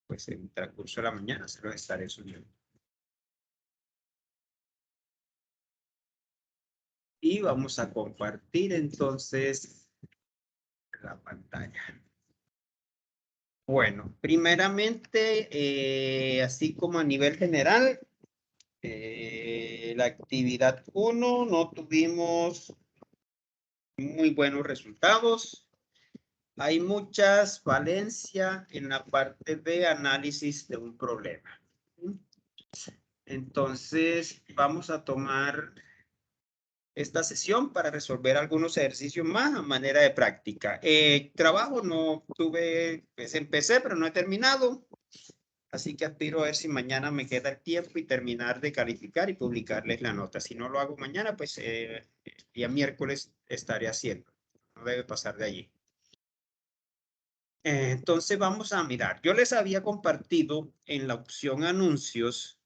pues en el transcurso de la mañana se los estaré subiendo. Y vamos a compartir entonces la pantalla. Bueno, primeramente, así como a nivel general, la actividad 1 no tuvimos muy buenos resultados. Hay muchas falencias en la parte de análisis de un problema. Entonces, vamos a tomar esta sesión para resolver algunos ejercicios más a manera de práctica. Trabajo no tuve, pues empecé, pero no he terminado. Así que aspiro a ver si mañana me queda el tiempo y terminar de calificar y publicarles la nota. Si no lo hago mañana, pues el día miércoles estaré haciendo. No debe pasar de allí. Entonces vamos a mirar. Yo les había compartido en la opción anuncios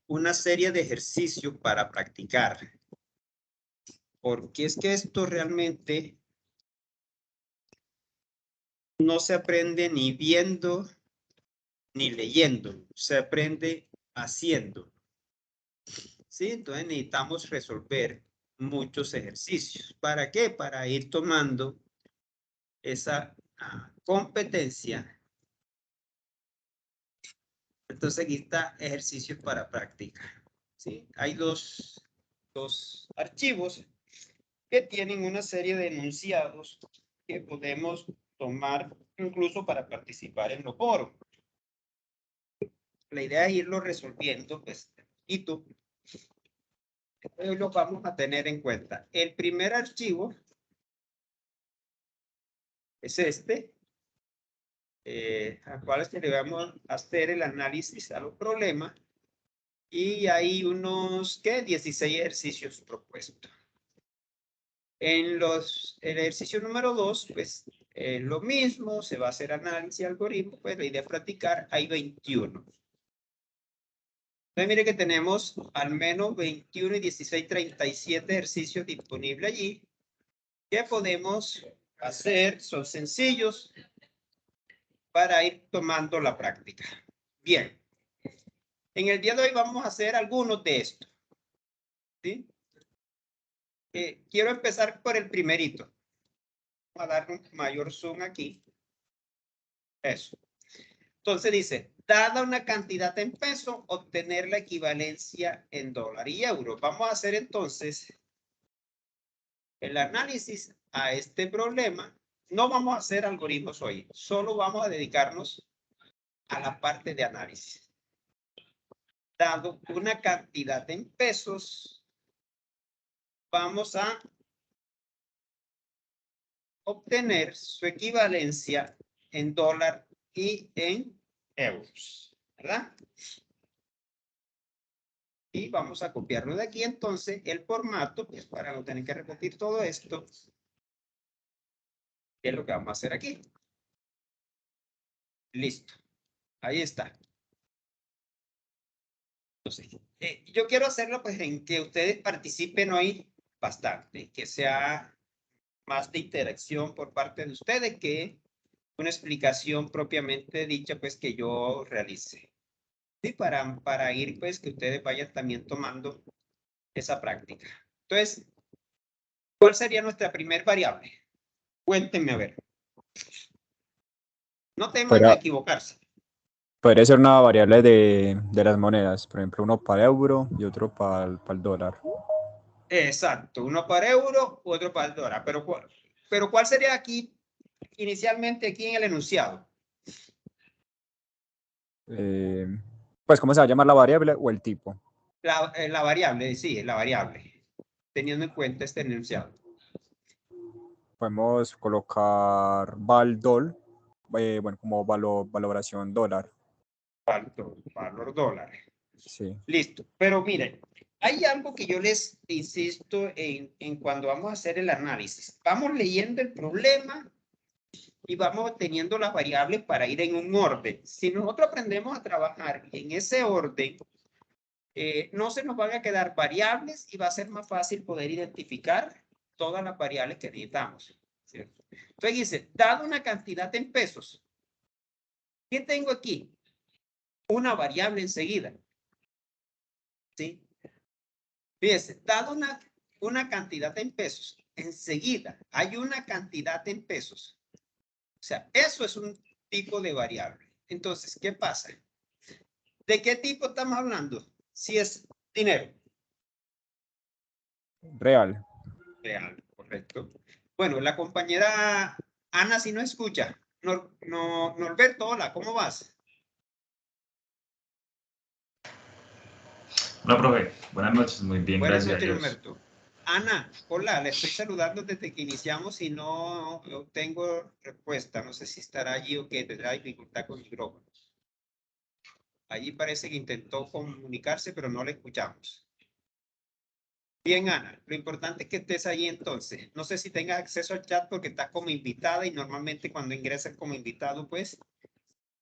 una serie de ejercicios para practicar. Porque es que esto realmente no se aprende ni viendo ni leyendo. Se aprende haciendo. ¿Sí? Entonces necesitamos resolver muchos ejercicios. ¿Para qué? Para ir tomando esa competencia. Entonces aquí está ejercicios para práctica. ¿Sí? Hay dos archivos que tienen una serie de enunciados que podemos tomar incluso para participar en los foros. La idea es irlo resolviendo, pues, y tú. Hoy lo vamos a tener en cuenta. El primer archivo es este, al cual le vamos a hacer el análisis a los problemas. Y hay unos, ¿qué? 16 ejercicios propuestos. El ejercicio número 2, pues, lo mismo, se va a hacer análisis algoritmo, pues la idea es practicar, hay 21. Entonces, mire que tenemos al menos 21 y 16, 37 ejercicios disponibles allí, que podemos hacer, son sencillos, para ir tomando la práctica. Bien. En el día de hoy vamos a hacer algunos de estos. ¿Sí? Quiero empezar por el primerito. Vamos a dar un mayor zoom aquí. Eso. Entonces dice, dada una cantidad en pesos, obtener la equivalencia en dólar y euro. Vamos a hacer entonces el análisis a este problema. No vamos a hacer algoritmos hoy, solo vamos a dedicarnos a la parte de análisis. Dado una cantidad en pesos, vamos a obtener su equivalencia en dólar y en euros, ¿verdad? Y vamos a copiarlo de aquí entonces el formato, pues para no tener que repetir todo esto, que es lo que vamos a hacer aquí. Listo. Ahí está. Entonces, yo quiero hacerlo pues en que ustedes participen hoy bastante, que sea más de interacción por parte de ustedes que una explicación propiamente dicha pues que yo realice. Sí, para ir pues que ustedes vayan también tomando esa práctica. Entonces, ¿cuál sería nuestra primer variable? Cuéntenme a ver. No teman a equivocarse. Podría ser una variable de las monedas, por ejemplo, uno para euro y otro para el dólar. Exacto, uno para euro, otro para el dólar. Pero ¿cuál sería aquí, inicialmente aquí en el enunciado? Pues, ¿cómo se va a llamar la variable o el tipo? La variable, sí, la variable, teniendo en cuenta este enunciado. Podemos colocar valdol, bueno, como valoración dólar. Valor dólar. Sí. Listo. Pero miren, hay algo que yo les insisto en cuando vamos a hacer el análisis. Vamos leyendo el problema y vamos teniendo las variables para ir en un orden. Si nosotros aprendemos a trabajar en ese orden, no se nos van a quedar variables y va a ser más fácil poder identificar todas las variables que necesitamos, ¿cierto? Entonces dice, dado una cantidad en pesos, ¿Qué tengo aquí? Una variable enseguida. ¿Sí? Fíjese, dado una cantidad en pesos, enseguida hay una cantidad en pesos. O sea, eso es un tipo de variable. Entonces, ¿qué pasa? ¿De qué tipo estamos hablando? Si es dinero. Real. Real, correcto. Bueno, la compañera Ana, si no escucha. Norberto, hola, ¿cómo vas? Hola, profe. Buenas noches. Muy bien, Buenas gracias a noches, Dios. Norberto. Ana, hola, le estoy saludando desde que iniciamos y no tengo respuesta. No sé si estará allí o que tendrá dificultad con el micrófono. Allí parece que intentó comunicarse, pero no le escuchamos. Bien, Ana, lo importante es que estés ahí entonces. No sé si tengas acceso al chat porque estás como invitada y normalmente cuando ingresas como invitado, pues,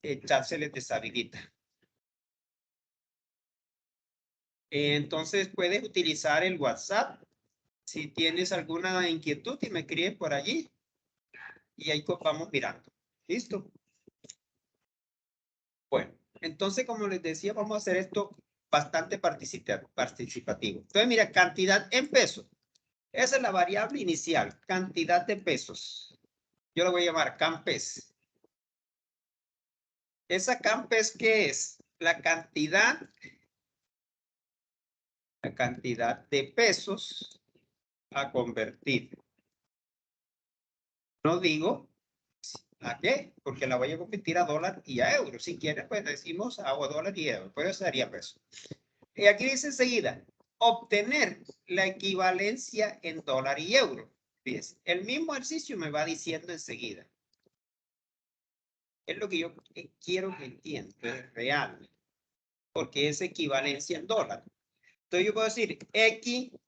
el chat se les deshabilita. Entonces, puedes utilizar el WhatsApp si tienes alguna inquietud y me escribes por allí y ahí vamos mirando. ¿Listo? Bueno, entonces, como les decía, vamos a hacer esto bastante participativo. Entonces, mira, cantidad en pesos. Esa es la variable inicial, cantidad de pesos. Yo lo voy a llamar CAMPES. ¿Esa CAMPES qué es? La cantidad de pesos a convertir. No digo ¿a qué? Porque la voy a convertir a dólar y a euro. Si quieres, pues decimos a dólar y euro, pero eso sería peso. Y aquí dice enseguida, obtener la equivalencia en dólar y euro. Fíjense, el mismo ejercicio me va diciendo enseguida. Es lo que yo quiero que entiendan, es real, porque es equivalencia en dólar. Entonces yo puedo decir equivalencia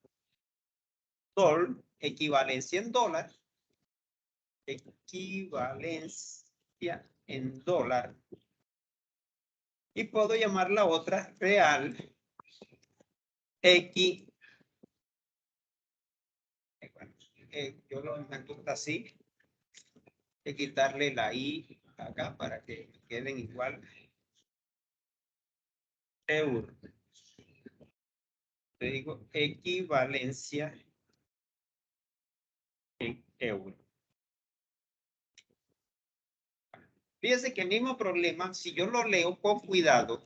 en dólar, equivalencia en dólar, y puedo llamar la otra real, yo lo me gusta así, hay que quitarle la i acá para que queden igual. Euro. Te digo equivalencia en euro. Fíjense que el mismo problema, si yo lo leo con cuidado,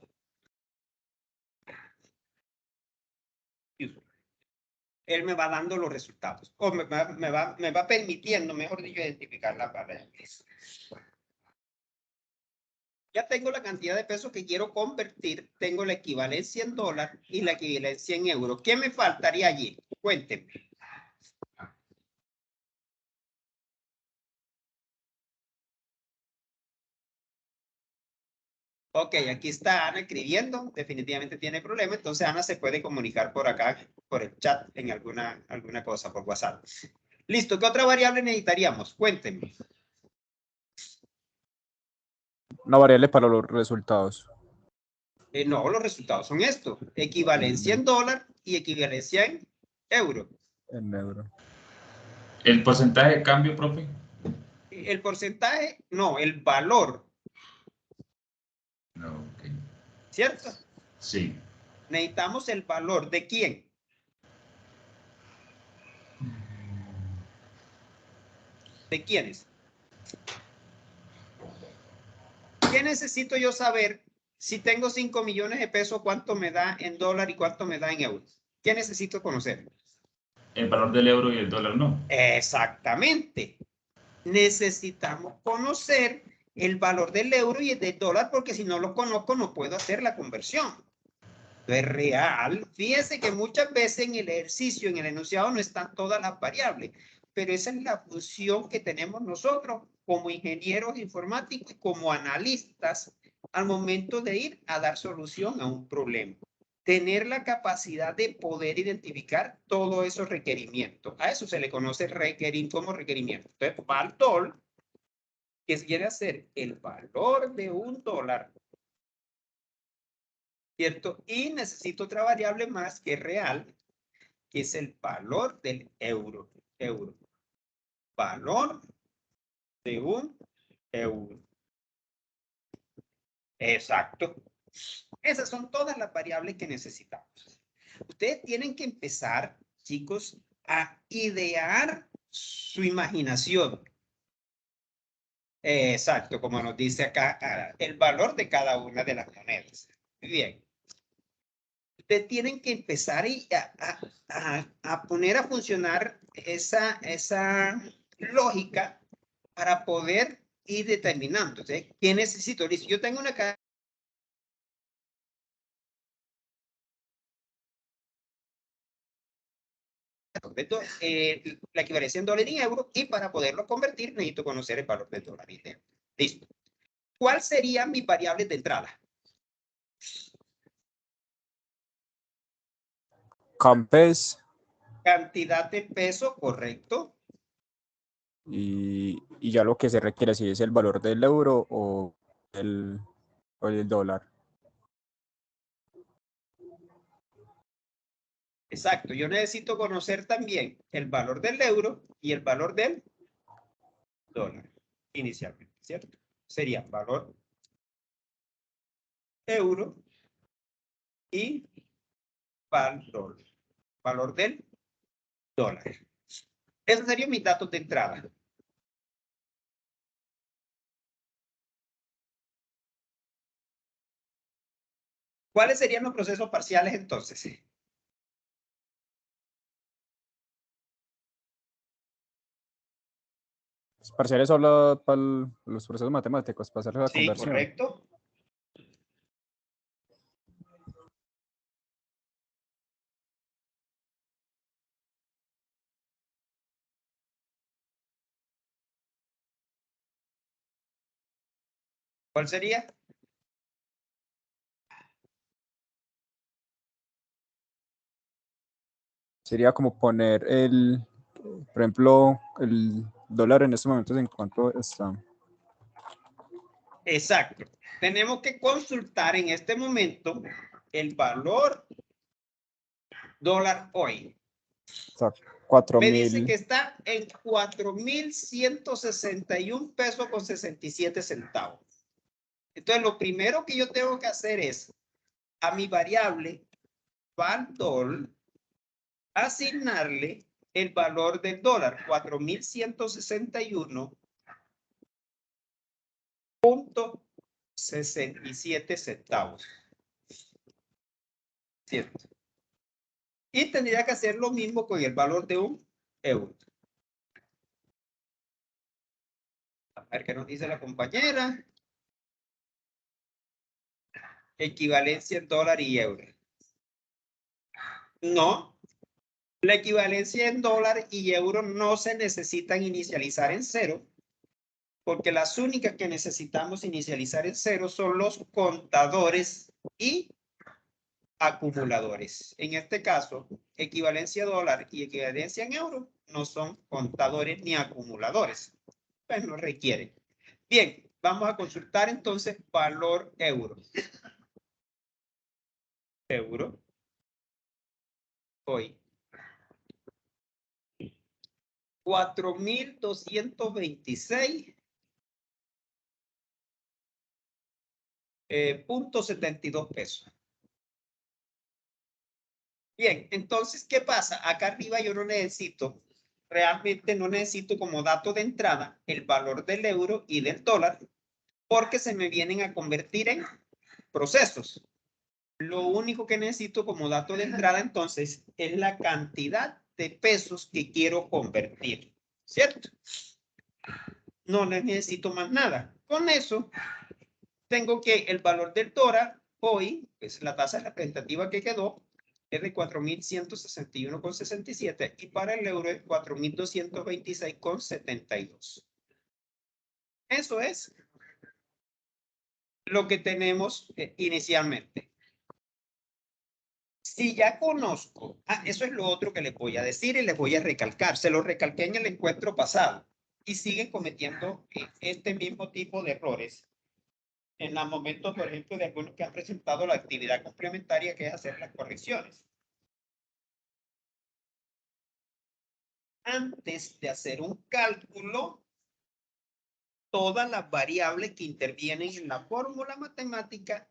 él me va dando los resultados, o me va permitiendo, mejor dicho, identificar las variables. Ya tengo la cantidad de pesos que quiero convertir, tengo la equivalencia en dólar y la equivalencia en euro. ¿Qué me faltaría allí? Cuéntenme. Ok, aquí está Ana escribiendo, definitivamente tiene problema, entonces Ana se puede comunicar por acá, por el chat, en alguna cosa, por WhatsApp. Listo, ¿qué otra variable necesitaríamos? Cuéntenme. Una variable para los resultados. No, los resultados son estos, equivalencia en dólar y equivalencia en euro. En euro. ¿El porcentaje de cambio, profe? El porcentaje, no, el valor. No, ok. ¿Cierto? Sí. Necesitamos el valor de quién. ¿De quiénes? ¿Qué necesito yo saber si tengo 5 millones de pesos, cuánto me da en dólar y cuánto me da en euros? ¿Qué necesito conocer? El valor del euro y el dólar no. Exactamente. Necesitamos conocer el valor del euro y el del dólar porque si no lo conozco no puedo hacer la conversión. Es real. Fíjense que muchas veces en el ejercicio, en el enunciado, no están todas las variables, pero esa es la función que tenemos nosotros como ingenieros informáticos y como analistas al momento de ir a dar solución a un problema. Tener la capacidad de poder identificar todos esos requerimientos. A eso se le conoce como requerimiento. Entonces, VALDOL, que quiere hacer el valor de un dólar, ¿cierto? Y necesito otra variable más que es real, que es el valor del euro. Valor de un euro. Exacto. Esas son todas las variables que necesitamos. Ustedes tienen que empezar, chicos, a idear su imaginación. Exacto, como nos dice acá, el valor de cada una de las monedas. Muy bien. Ustedes tienen que empezar a poner a funcionar esa lógica para poder ir determinando. ¿Sí? ¿Qué necesito? Listo, yo tengo una cadena. La equivalencia en dólar y euro, y para poderlo convertir necesito conocer el valor del dólar y del euro. Listo. ¿Cuál serían mis variables de entrada? Campes Cantidad de peso, correcto. y ya lo que se requiere, si es el valor del euro o el dólar. Exacto. Yo necesito conocer también el valor del euro y el valor del dólar inicialmente, ¿cierto? Sería valor euro y valor del dólar. Esos serían mis datos de entrada. ¿Cuáles serían los procesos parciales entonces? Los parciales son los procesos matemáticos para hacer la Sí, conversión. correcto. ¿Cuál sería? Sería como poner por ejemplo, el dólar en estos momentos en cuánto está. Exacto. Tenemos que consultar en este momento el valor dólar hoy. Está Me dice 4.000. que está en 4.161 pesos con 67 centavos. Entonces, lo primero que yo tengo que hacer es a mi variable VALDOL asignarle el valor del dólar, 4.161.67 centavos. ¿Cierto? Y tendría que hacer lo mismo con el valor de un euro. A ver qué nos dice la compañera. Equivalencia en dólar y euro. No. La equivalencia en dólar y euro no se necesitan inicializar en cero, porque las únicas que necesitamos inicializar en cero son los contadores y acumuladores. En este caso, equivalencia dólar y equivalencia en euro no son contadores ni acumuladores. Pues no requieren. Bien, vamos a consultar entonces valor euro. Euro. Hoy. 4.226.72 pesos. Bien, entonces, ¿qué pasa? Acá arriba yo no necesito, realmente no necesito como dato de entrada el valor del euro y del dólar, porque se me vienen a convertir en procesos. Lo único que necesito como dato de entrada entonces es la cantidad de pesos que quiero convertir, ¿cierto? No necesito más nada. Con eso, tengo que el valor del dólar hoy, pues la tasa representativa que quedó, es de 4.161,67 y para el euro es 4.226,72. Eso es lo que tenemos inicialmente. Si ya conozco, eso es lo otro que les voy a decir y les voy a recalcar. Se lo recalqué en el encuentro pasado y siguen cometiendo este mismo tipo de errores en los momentos, por ejemplo, de algunos que han presentado la actividad complementaria, que es hacer las correcciones. Antes de hacer un cálculo, todas las variables que intervienen en la fórmula matemática,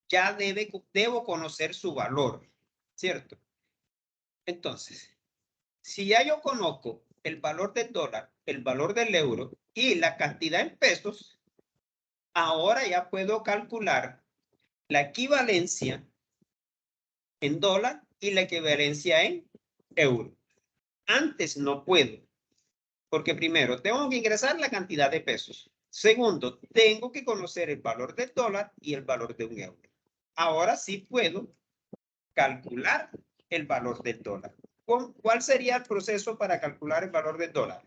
ya debo conocer su valor, ¿cierto? Entonces, si ya yo conozco el valor del dólar, el valor del euro y la cantidad en pesos, ahora ya puedo calcular la equivalencia en dólar y la equivalencia en euro. Antes no puedo, porque primero tengo que ingresar la cantidad de pesos. Segundo, tengo que conocer el valor del dólar y el valor de un euro. Ahora sí puedo calcular el valor del dólar. ¿Cuál sería el proceso para calcular el valor del dólar?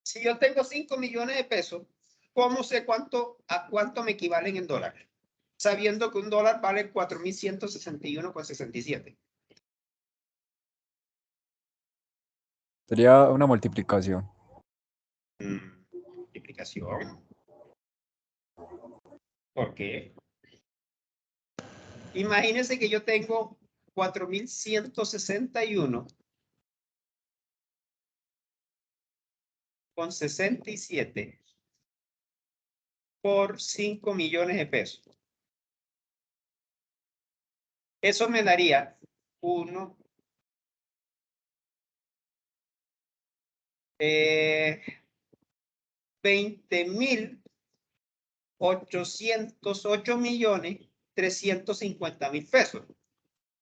Si yo tengo 5 millones de pesos, ¿cómo sé a cuánto me equivalen en dólares? Sabiendo que un dólar vale 4.161,67. Sería una multiplicación. Multiplicación. ¿Por qué? Imagínense que yo tengo 4.161,67 por 5 millones de pesos. Eso me daría 20.808.350.000 pesos.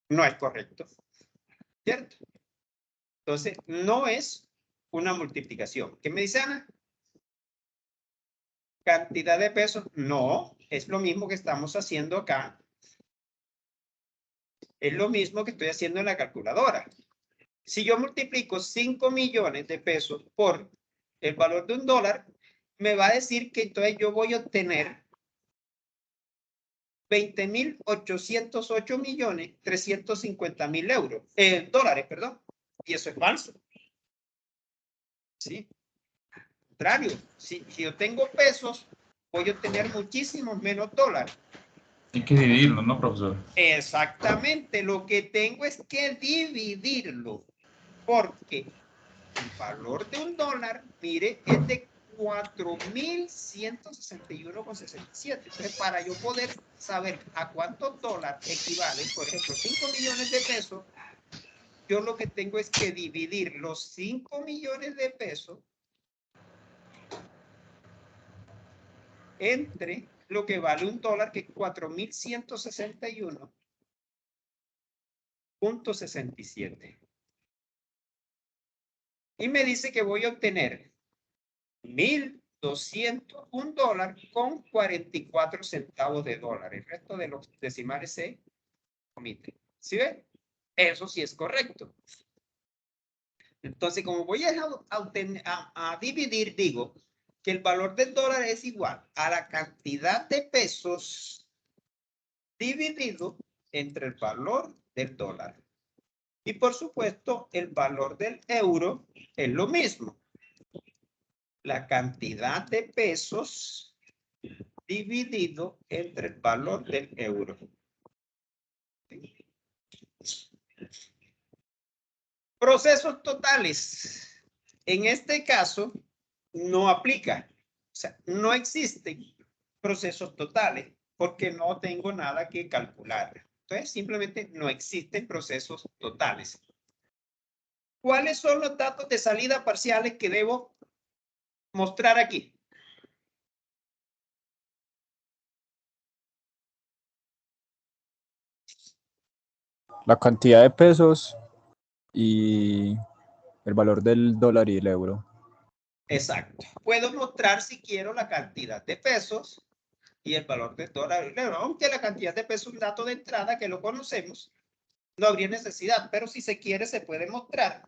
No es correcto, ¿cierto? Entonces, no es una multiplicación. ¿Qué me dice Ana? Cantidad de pesos. No, es lo mismo que estamos haciendo acá. Es lo mismo que estoy haciendo en la calculadora. Si yo multiplico 5 millones de pesos por el valor de un dólar, me va a decir que entonces yo voy a obtener 20.808.350.000 euros, dólares, perdón. Y eso es falso. ¿Sí? Contrario, si yo tengo pesos, voy a obtener muchísimos menos dólares. Hay que dividirlo, ¿no, profesor? Exactamente, lo que tengo es que dividirlo, porque el valor de un dólar, mire, es de 4.161,67. Entonces, para yo poder saber a cuántos dólares equivalen, por ejemplo, 5 millones de pesos, yo lo que tengo es que dividir los 5 millones de pesos entre lo que vale un dólar, que es 4.161,67. Y me dice que voy a obtener $1.201 con 44 centavos de dólar. El resto de los decimales se omiten. ¿Sí ven? Eso sí es correcto. Entonces, como voy a dividir, digo que el valor del dólar es igual a la cantidad de pesos dividido entre el valor del dólar. Y por supuesto, el valor del euro es lo mismo. La cantidad de pesos dividido entre el valor del euro. Procesos totales. En este caso, no aplica. O sea, no existen procesos totales porque no tengo nada que calcular. Entonces, simplemente no existen procesos totales. ¿Cuáles son los datos de salida parciales que debo mostrar aquí? La cantidad de pesos y el valor del dólar y el euro. Exacto. Puedo mostrar si quiero la cantidad de pesos y el valor del dólar y el euro. Aunque la cantidad de pesos es un dato de entrada que lo conocemos, no habría necesidad, pero si se quiere se puede mostrar.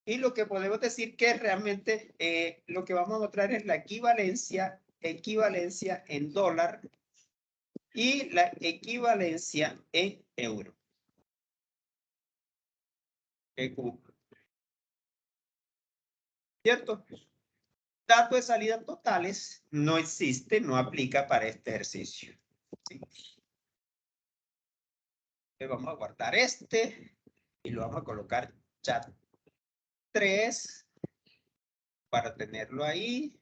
Y lo que podemos decir que realmente lo que vamos a mostrar es la equivalencia en dólar y la equivalencia en euro. ¿Cierto? Datos de salida totales no existe, no aplica para este ejercicio. ¿Sí? Vamos a guardar este y lo vamos a colocar chat 3 para tenerlo ahí.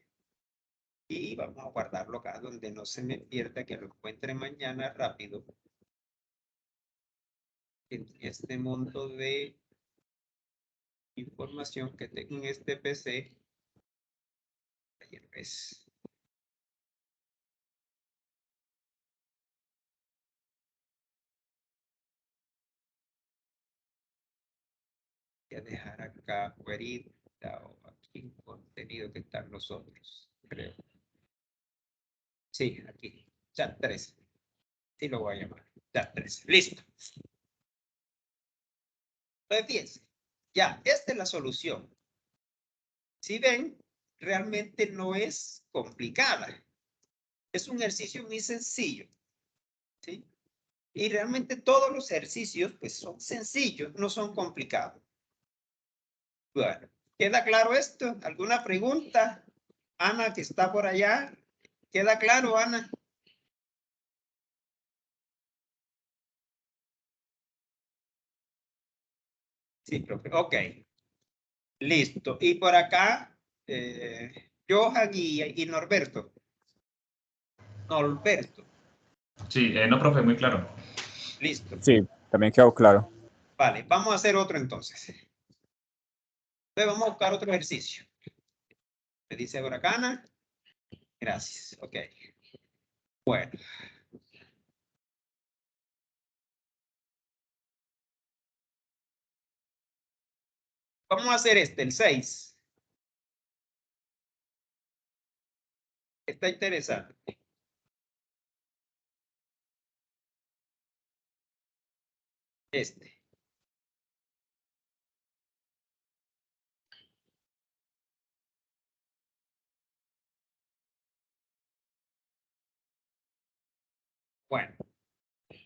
Y vamos a guardarlo acá donde no se me pierda, que lo encuentre mañana rápido. En este mundo de información que tengo en este PC. Ayer ves. Voy a dejar acá guarita o aquí en contenido que están los otros, creo. Sí, aquí. Chat 3. Sí lo voy a llamar. Chat 3. Listo. Entonces, fíjense. Ya, esta es la solución. Si ven, realmente no es complicada. Es un ejercicio muy sencillo. ¿Sí? Y realmente todos los ejercicios pues son sencillos, no son complicados. Bueno, ¿queda claro esto? ¿Alguna pregunta? Ana, que está por allá. ¿Queda claro, Ana? Sí, profe. Ok. Listo. Y por acá, Johan y Norberto. Norberto. Sí, no, profe, muy claro. Listo. Sí, también quedó claro. Vale, vamos a hacer otro entonces. Entonces vamos a buscar otro ejercicio. Me dice por acá, Ana. Gracias. Ok. Bueno. Vamos a hacer el 6. Está interesante. Bueno.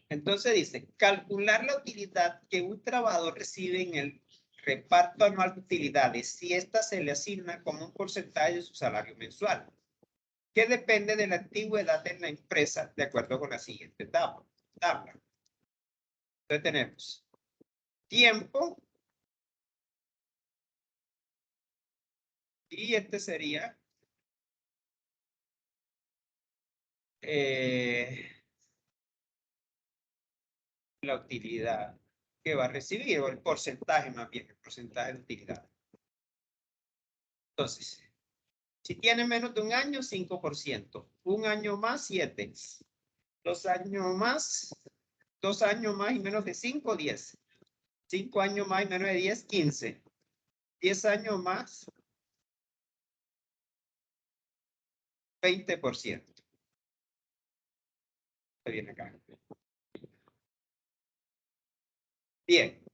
Entonces dice, calcular la utilidad que un trabajador recibe en el reparto anual de utilidades si ésta se le asigna como un porcentaje de su salario mensual, que depende de la antigüedad de la empresa de acuerdo con la siguiente tabla. Entonces tenemos tiempo y este sería la utilidad que va a recibir, o el porcentaje más bien, el porcentaje de utilidad. Entonces, si tiene menos de un año, 5%. Un año más, 7%. 2 años más, 2 años más y menos de 5, 10. 5 años más y menos de 10, 15. 10 años más, 20%. Se viene acá. Bien.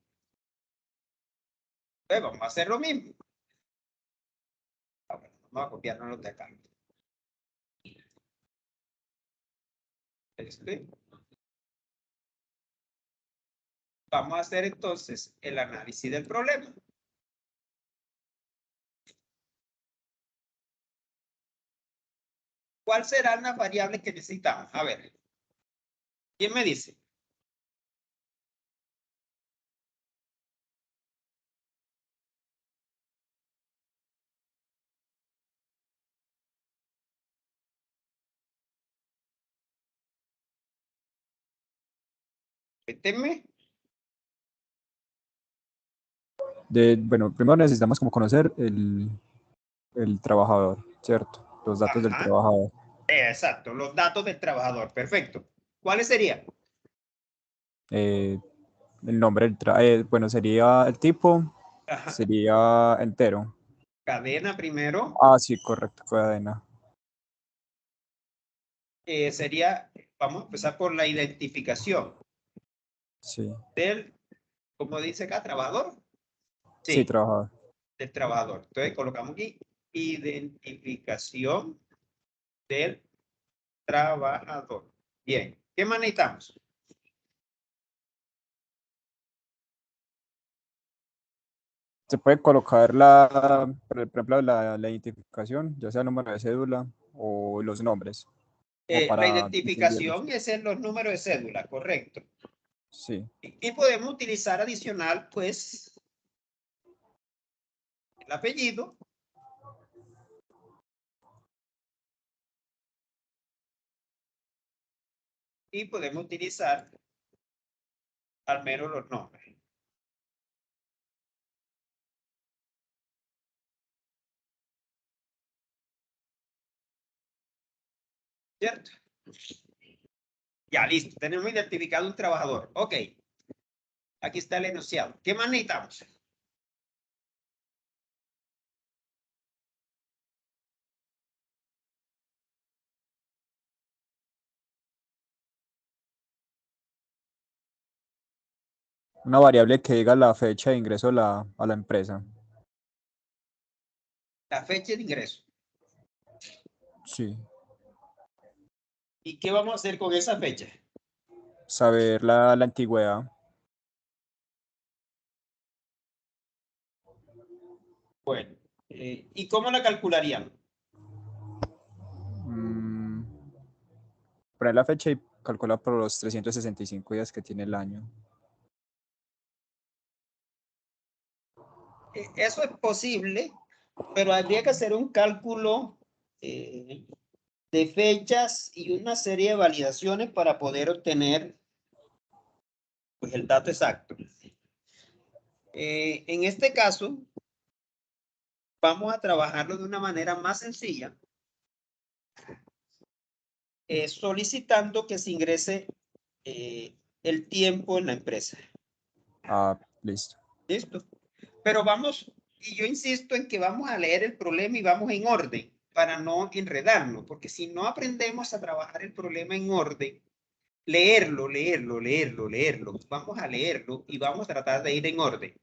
Entonces vamos a hacer lo mismo. Vamos a copiarnos los de acá. Vamos a hacer entonces el análisis del problema. ¿Cuáles serán las variables que necesitamos? A ver. ¿Quién me dice? Cuéntenme. Bueno, primero necesitamos como conocer el trabajador, ¿cierto? Los datos del trabajador. Exacto, los datos del trabajador. Perfecto. ¿Cuáles serían? El nombre del bueno, sería el tipo, Ajá. sería entero. Cadena primero. Ah, sí, correcto, cadena. Sería, vamos a empezar por la identificación Sí. del, como dice acá, trabajador. Sí, trabajador. Del trabajador. Entonces colocamos aquí identificación del trabajador. Bien, ¿qué más necesitamos? Se puede colocar por ejemplo, la identificación, ya sea el número de cédula o los nombres. La Para distinguirlos. identificación es en los números de cédula, correcto. Sí. Y podemos utilizar adicional, pues, el apellido. Y podemos utilizar al menos los nombres. ¿Cierto? Ya, listo. Tenemos identificado un trabajador. Ok. Aquí está el enunciado. ¿Qué más necesitamos? Una variable que diga la fecha de ingreso a la empresa. La fecha de ingreso. Sí. ¿Y qué vamos a hacer con esa fecha? Saber la antigüedad. Bueno, ¿y cómo la calcularíamos? Poner la fecha y calcular por los 365 días que tiene el año. Eso es posible, pero habría que hacer un cálculo de fechas y una serie de validaciones para poder obtener, pues, el dato exacto. En este caso, vamos a trabajarlo de una manera más sencilla, solicitando que se ingrese el tiempo en la empresa. Ah, listo. ¿Listo? Pero vamos, y yo insisto en que vamos a leer el problema y vamos en orden para no enredarnos, porque si no aprendemos a trabajar el problema en orden, leerlo, vamos a leerlo y vamos a tratar de ir en orden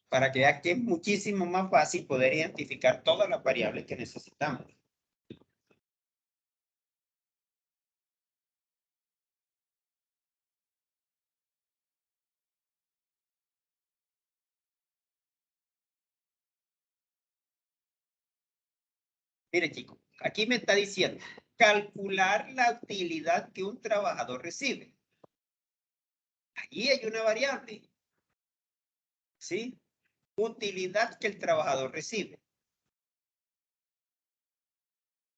para que vean que es muchísimo más fácil poder identificar todas las variables que necesitamos. Mire, chicos, aquí me está diciendo calcular la utilidad que un trabajador recibe. Allí hay una variable, ¿sí? Utilidad que el trabajador recibe.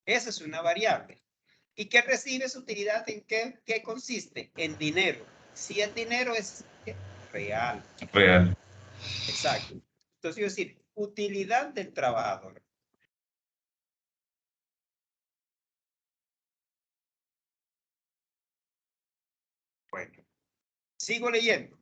Esa es una variable. ¿Y qué recibe esa utilidad? ¿En qué consiste? En dinero. Si el dinero es real. Real. Exacto. Entonces, yo decir, utilidad del trabajador. Bueno, sigo leyendo.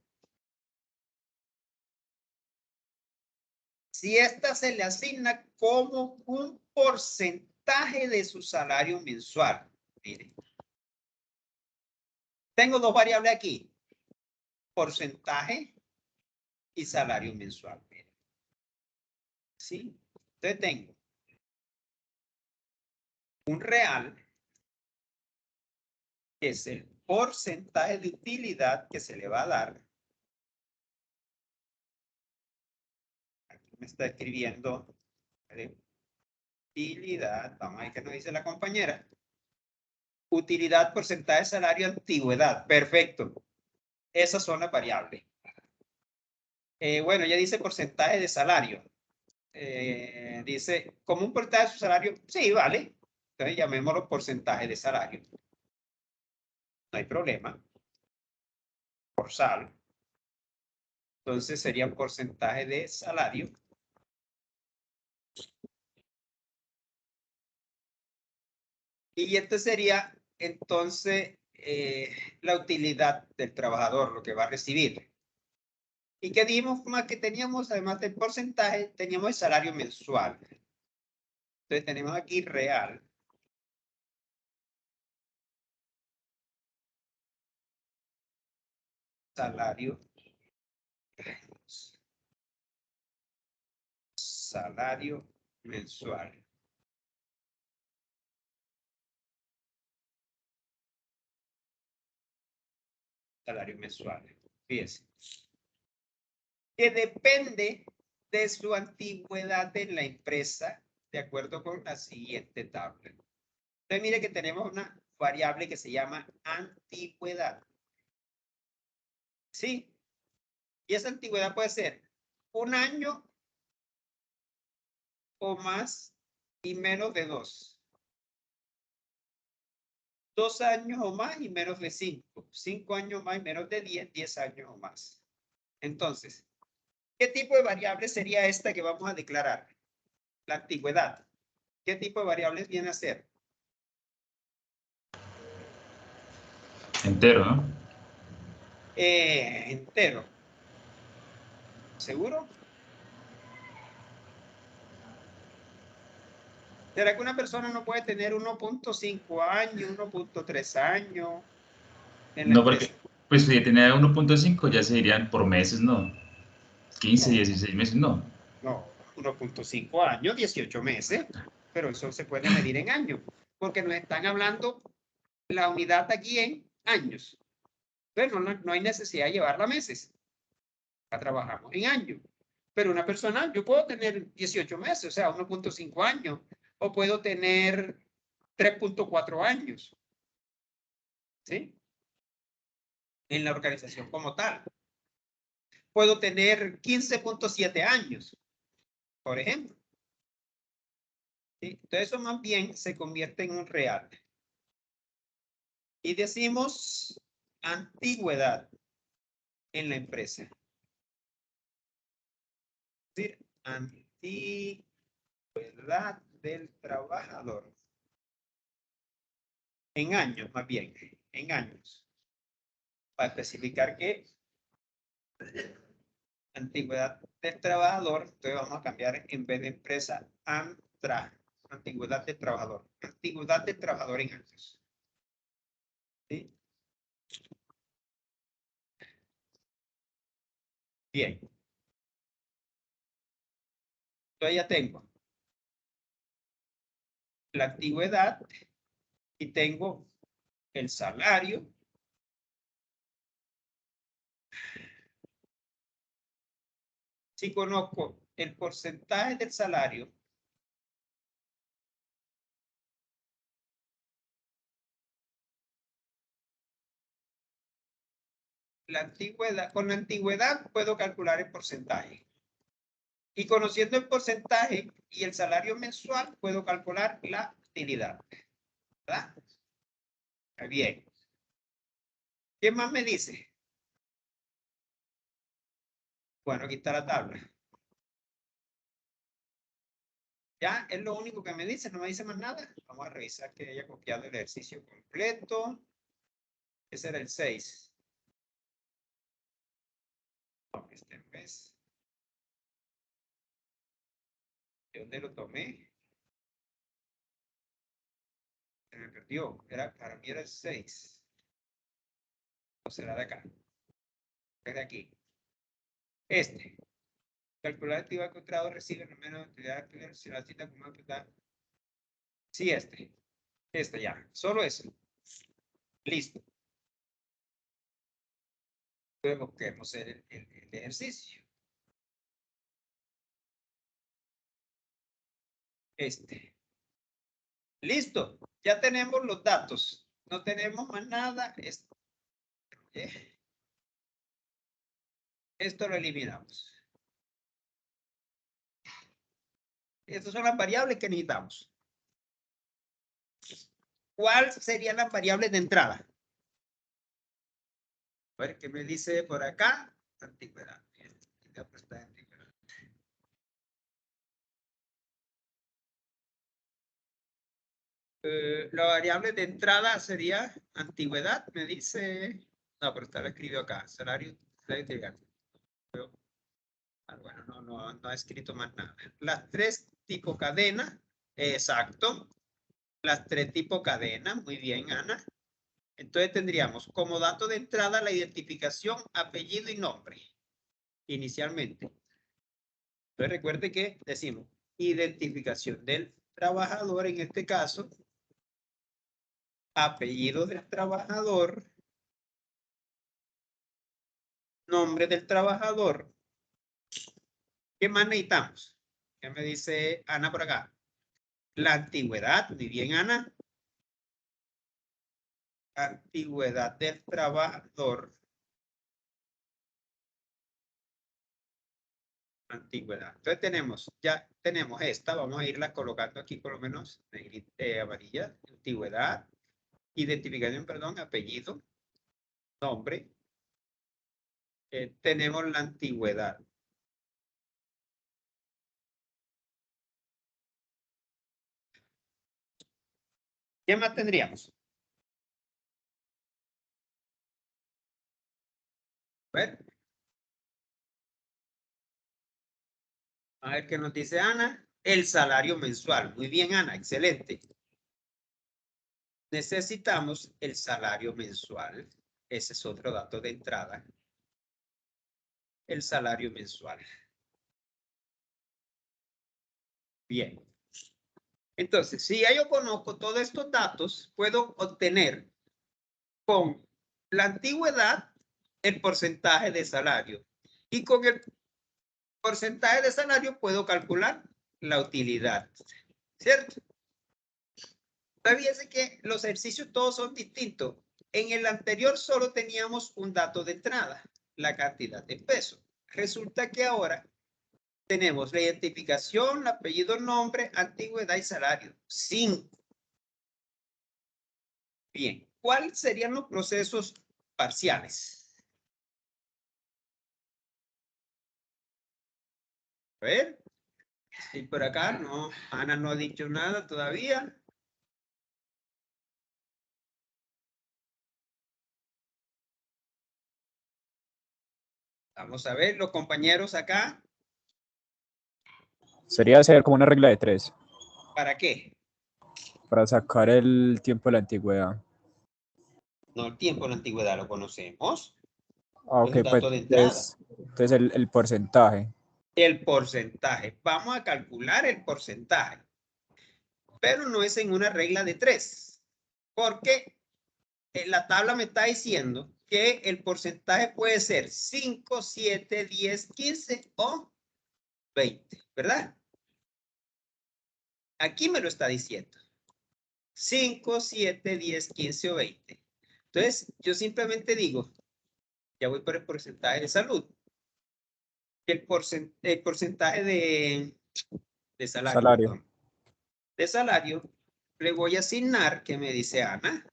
Si esta se le asigna como un porcentaje de su salario mensual. Mire. Tengo dos variables aquí. Porcentaje y salario mensual. Mire. ¿Sí? Entonces tengo un real, que es el porcentaje de utilidad que se le va a dar. Aquí me está escribiendo utilidad. Vamos a ver qué nos dice la compañera. Utilidad, porcentaje de salario, antigüedad. Perfecto. Esas son las variables. Bueno, ya dice porcentaje de salario. Dice, ¿como un porcentaje de su salario? Sí, vale. Entonces llamémoslo porcentaje de salario. No hay problema. Por sal. Entonces sería porcentaje de salario. Y esto sería entonces la utilidad del trabajador, lo que va a recibir. ¿Y qué dimos más que teníamos? Además del porcentaje, teníamos el salario mensual. Entonces tenemos aquí real. Salario. Salario mensual. Salario mensual. Fíjense. Que depende de su antigüedad en la empresa, de acuerdo con la siguiente tabla. Entonces mire que tenemos una variable que se llama antigüedad. ¿Sí? Y esa antigüedad puede ser 1 año o más y menos de 2. 2 años o más y menos de 5. 5 años más y menos de 10. 10 años o más. Entonces, ¿qué tipo de variable sería esta que vamos a declarar? La antigüedad. ¿Qué tipo de variables viene a ser? Entero, ¿no? Entero. ¿Seguro? ¿Será que una persona no puede tener 1.5 años, 1.3 años en la No, porque, empresa? pues si tenía 1.5 ya se dirían por meses, ¿no? 15, No, 16 meses, no. no, 1.5 años, 18 meses, pero eso se puede medir en años, porque nos están hablando la unidad aquí en años. Pero no hay necesidad de llevarla a meses. La trabajamos en años. Pero una persona, yo puedo tener 18 meses, o sea, 1.5 años, o puedo tener 3.4 años, ¿sí? En la organización como tal. Puedo tener 15.7 años, por ejemplo. ¿Sí? Entonces eso más bien se convierte en un real. Y decimos antigüedad en la empresa. Es decir, antigüedad del trabajador. En años, más bien, en años. Para especificar que antigüedad del trabajador, entonces vamos a cambiar en vez de empresa, ANTRA, antigüedad del trabajador. Antigüedad del trabajador en años. ¿Sí? Bien. Entonces ya tengo la antigüedad y tengo el salario. Si conozco el porcentaje del salario, la antigüedad, con la antigüedad puedo calcular el porcentaje. Y conociendo el porcentaje y el salario mensual, puedo calcular la utilidad. ¿Verdad? Bien. ¿Qué más me dice? Bueno, aquí está la tabla. Ya, es lo único que me dice, no me dice más nada. Vamos a revisar que haya copiado el ejercicio completo. Ese era el 6. No, este mes. ¿De dónde lo tomé? Se me perdió. Para mí era el 6. O será de acá. Es de aquí. Este. Calcular actividad que un trabajador recibe no menos actividad que si la cita como está. Sí, este. Este ya. Solo eso. Listo. Entonces busquemos el ejercicio. Este. Listo. Ya tenemos los datos. No tenemos más nada. Esto lo eliminamos. Estas son las variables que necesitamos. ¿Cuáles serían las variables de entrada? A ver, ¿qué me dice por acá? Antigüedad. La variable de entrada sería antigüedad, me dice. No, pero está lo escrito acá. Salario de bueno, no ha escrito más nada. Las 3 tipo cadena. Exacto. Las 3 tipo cadena. Muy bien, Ana. Entonces tendríamos como dato de entrada la identificación, apellido y nombre. Inicialmente. Entonces recuerde que decimos identificación del trabajador, en este caso, apellido del trabajador, nombre del trabajador. ¿Qué más necesitamos? ¿Qué me dice Ana por acá? La antigüedad, muy bien, Ana. Antigüedad del trabajador. Antigüedad. Entonces ya tenemos esta, vamos a irla colocando aquí por lo menos, amarilla, antigüedad, identificación, perdón, apellido, nombre. Tenemos la antigüedad. ¿Qué más tendríamos? A ver qué nos dice Ana. El salario mensual. Muy bien, Ana, excelente. Necesitamos el salario mensual. Ese es otro dato de entrada. El salario mensual. Bien. Entonces, si ya yo conozco todos estos datos, puedo obtener con la antigüedad el porcentaje de salario. Y con el porcentaje de salario puedo calcular la utilidad. ¿Cierto? Fíjense que los ejercicios todos son distintos. En el anterior solo teníamos un dato de entrada, la cantidad de pesos. Resulta que ahora tenemos la identificación, apellido, nombre, antigüedad y salario. 5. Bien, ¿cuáles serían los procesos parciales? A ver. Y por acá, no, Ana no ha dicho nada todavía. Vamos a ver, los compañeros acá. Sería hacer como una regla de 3 ¿Para qué? para sacar el tiempo de la antigüedad. No, el tiempo en la antigüedad lo conocemos. Ah, Es ok, un pues dato de entrada. entonces el porcentaje. El porcentaje. Vamos a calcular el porcentaje. Pero no es en una regla de 3. Porque la tabla me está diciendo que el porcentaje puede ser 5, 7, 10, 15 o 20, ¿verdad? Aquí me lo está diciendo. 5, 7, 10, 15 o 20. Entonces, yo simplemente digo, ya voy por el porcentaje de salud. El porcentaje de salario, perdón. De salario, le voy a asignar, que me dice Ana,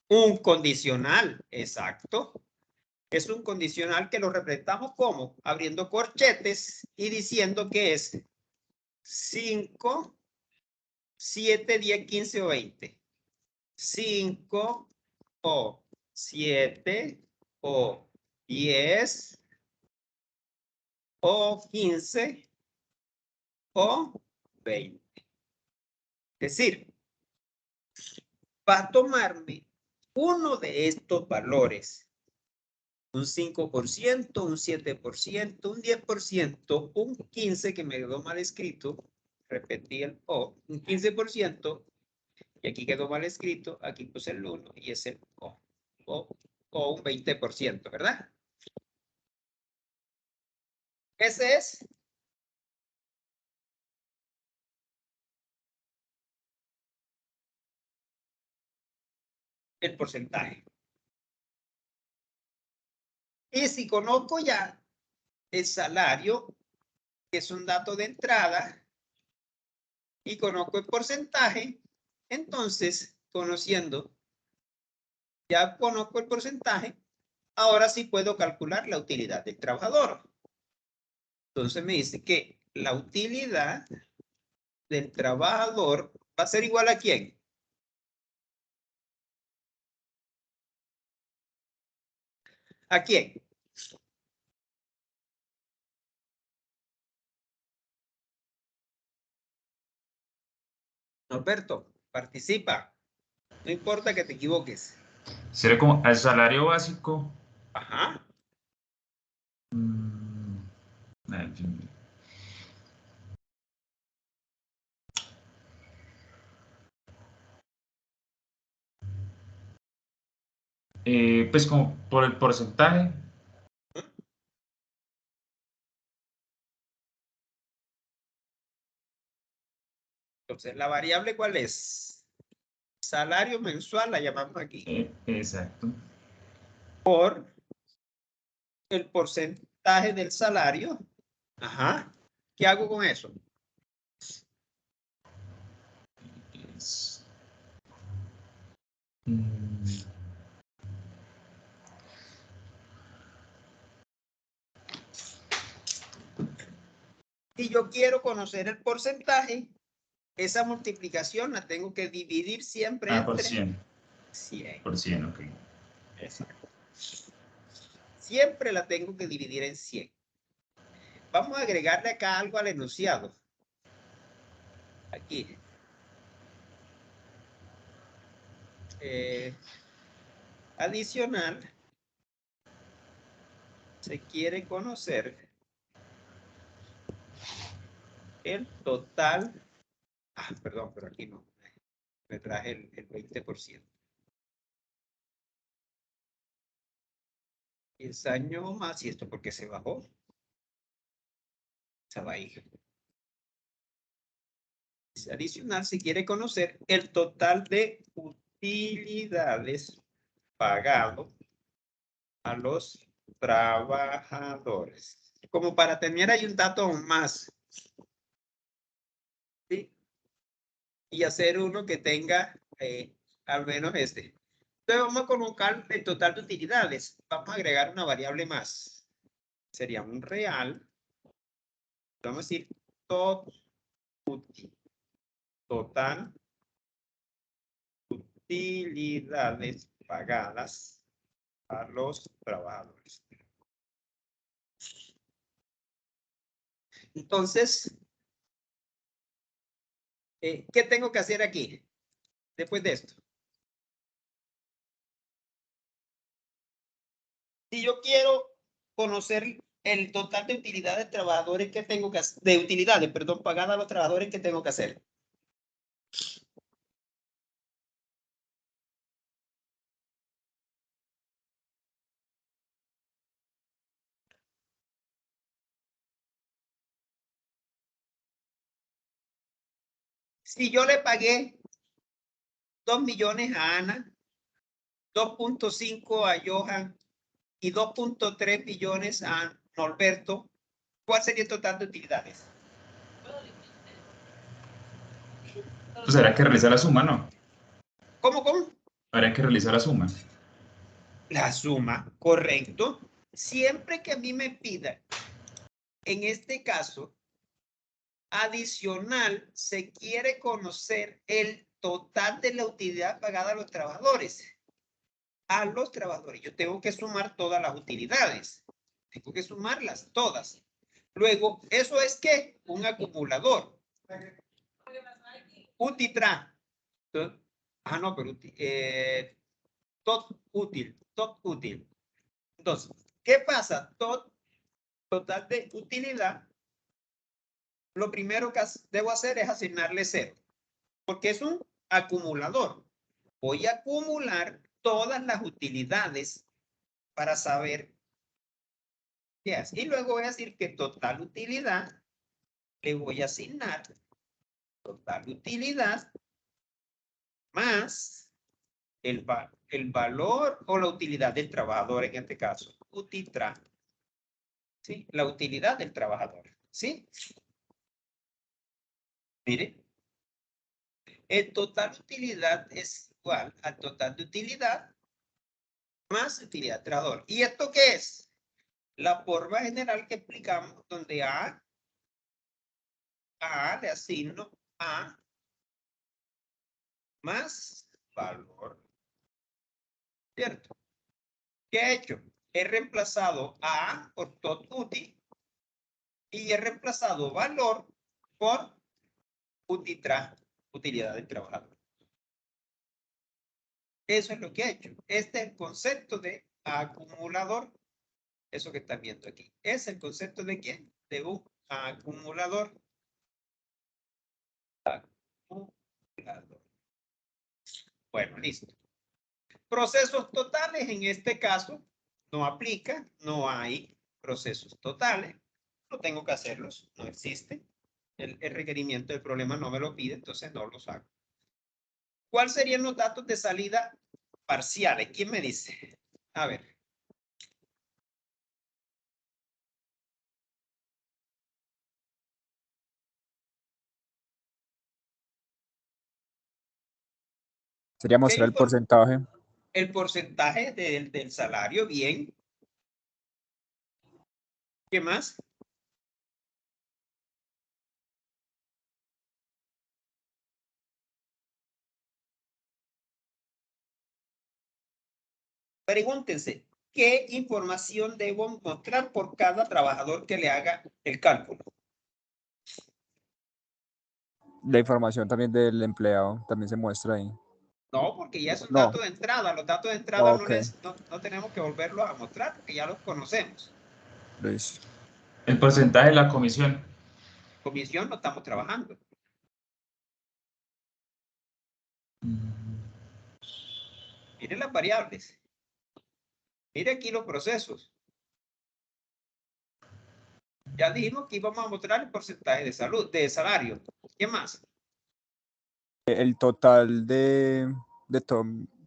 un condicional, exacto. Es un condicional que lo representamos como abriendo corchetes y diciendo que es 5, 7, 10, 15 o 20. 5 o 7 o 10 o 15 o 20. Es decir, va a tomarme uno de estos valores, un 5%, un 7%, un 10%, un 15% que me quedó mal escrito, repetí el O, un 15%, y aquí quedó mal escrito, aquí puse el 1 y es el O, o un 20%, ¿verdad? Ese es el porcentaje. Y si conozco ya el salario, que es un dato de entrada, y conozco el porcentaje, entonces, ya conozco el porcentaje, ahora sí puedo calcular la utilidad del trabajador. Entonces me dice que la utilidad del trabajador va a ser igual a ¿quién? ¿A quién? Norberto, participa. No importa que te equivoques. Sería como al salario básico. Ajá. Pues como por el porcentaje. Entonces, ¿la variable cuál es? Salario mensual, la llamamos aquí. Exacto. Por el porcentaje del salario. Ajá. ¿Qué hago con eso? Si yo quiero conocer el porcentaje, esa multiplicación la tengo que dividir siempre por entre 100. 100. Por 100, ok. Exacto. Siempre la tengo que dividir en 100. Vamos a agregarle acá algo al enunciado. Aquí. Adicional. Se quiere conocer el total. Perdón, pero aquí no. Me traje el 20%. 10 años más. ¿Y esto porque se bajó? Se va a ir. Adicional, se quiere conocer el total de utilidades pagado a los trabajadores. Como para tener ahí un dato más. ¿Sí? Y hacer uno que tenga al menos este. Entonces vamos a colocar el total de utilidades. Vamos a agregar una variable más. Sería un real. Vamos a decir total utilidades pagadas a los trabajadores. Entonces, ¿qué tengo que hacer aquí? Después de esto. Si yo quiero conocer el total de utilidades de trabajadores que tengo que hacer, de utilidades, perdón, pagadas a los trabajadores, ¿qué tengo que hacer? Si yo le pagué 2 millones a Ana, 2.5 a Johan y 2.3 millones a Norberto, ¿cuál sería el total de utilidades? Pues habrá que realizar la suma, ¿no? ¿Cómo? Habrá que realizar la suma. La suma, correcto. Siempre que a mí me pidan, en este caso, adicional, se quiere conocer el total de la utilidad pagada a los trabajadores. A los trabajadores. Yo tengo que sumar todas las utilidades. Tengo que sumarlas todas. Luego, ¿eso es qué? Un acumulador. Utitra. No, pero tot útil. Entonces, ¿qué pasa? Total de utilidad. Lo primero que debo hacer es asignarle 0. Porque es un acumulador. Voy a acumular todas las utilidades para saber qué hace. Y luego voy a decir que total utilidad le voy a asignar total utilidad más el valor o la utilidad del trabajador en este caso. Utitra. ¿Sí? La utilidad del trabajador. ¿Sí? Mire. El total de utilidad es igual al total de utilidad más utilidad del trabajador. ¿Y esto qué es? La forma general que explicamos donde A le asigno A más valor. ¿Cierto? ¿Qué he hecho? He reemplazado A por tot útil y he reemplazado valor por utitra, utilidad del trabajador. Eso es lo que he hecho. Este es el concepto de acumulador. Eso que están viendo aquí. ¿Es el concepto de quién? De un acumulador. Acumulador. Bueno, listo. Procesos totales en este caso no aplica, no hay procesos totales. No tengo que hacerlos, no existe. El requerimiento del problema no me lo pide, entonces no los hago. ¿Cuáles serían los datos de salida parciales? ¿Quién me dice? A ver. Sería mostrar el porcentaje. El porcentaje del salario, bien. ¿Qué más? Pregúntense, ¿qué información debo mostrar por cada trabajador que le haga el cálculo? La información también del empleado también se muestra ahí. No, porque ya es un No. dato de entrada. Los datos de entrada Ok. no tenemos que volverlos a mostrar porque ya los conocemos. Listo. El porcentaje de la comisión. Comisión no estamos trabajando. Miren las variables. Mire aquí los procesos. Ya dijimos que íbamos a mostrar el porcentaje de salario. ¿Qué más? El total de todo.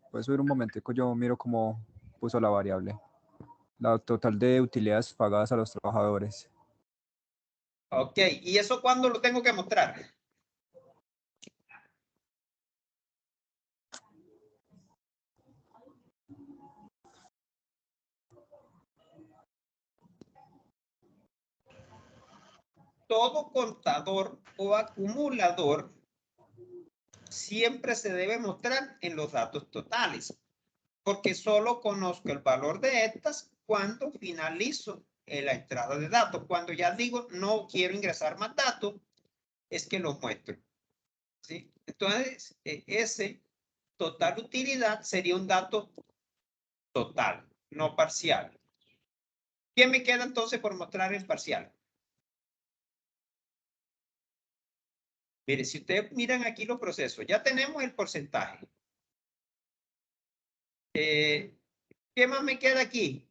Puedes subir un momentico, yo miro cómo puso la variable. La total de utilidades pagadas a los trabajadores. Ok, ¿y eso cuándo lo tengo que mostrar? Todo contador o acumulador siempre se debe mostrar en los datos totales, porque solo conozco el valor de estas cuando finalizo la entrada de datos. Cuando ya digo no quiero ingresar más datos, es que los muestro. ¿Sí? Entonces, ese total utilidad sería un dato total, no parcial. ¿Qué me queda entonces por mostrar en parcial? Mire, si ustedes miran aquí los procesos, ya tenemos el porcentaje. ¿Qué más me queda aquí?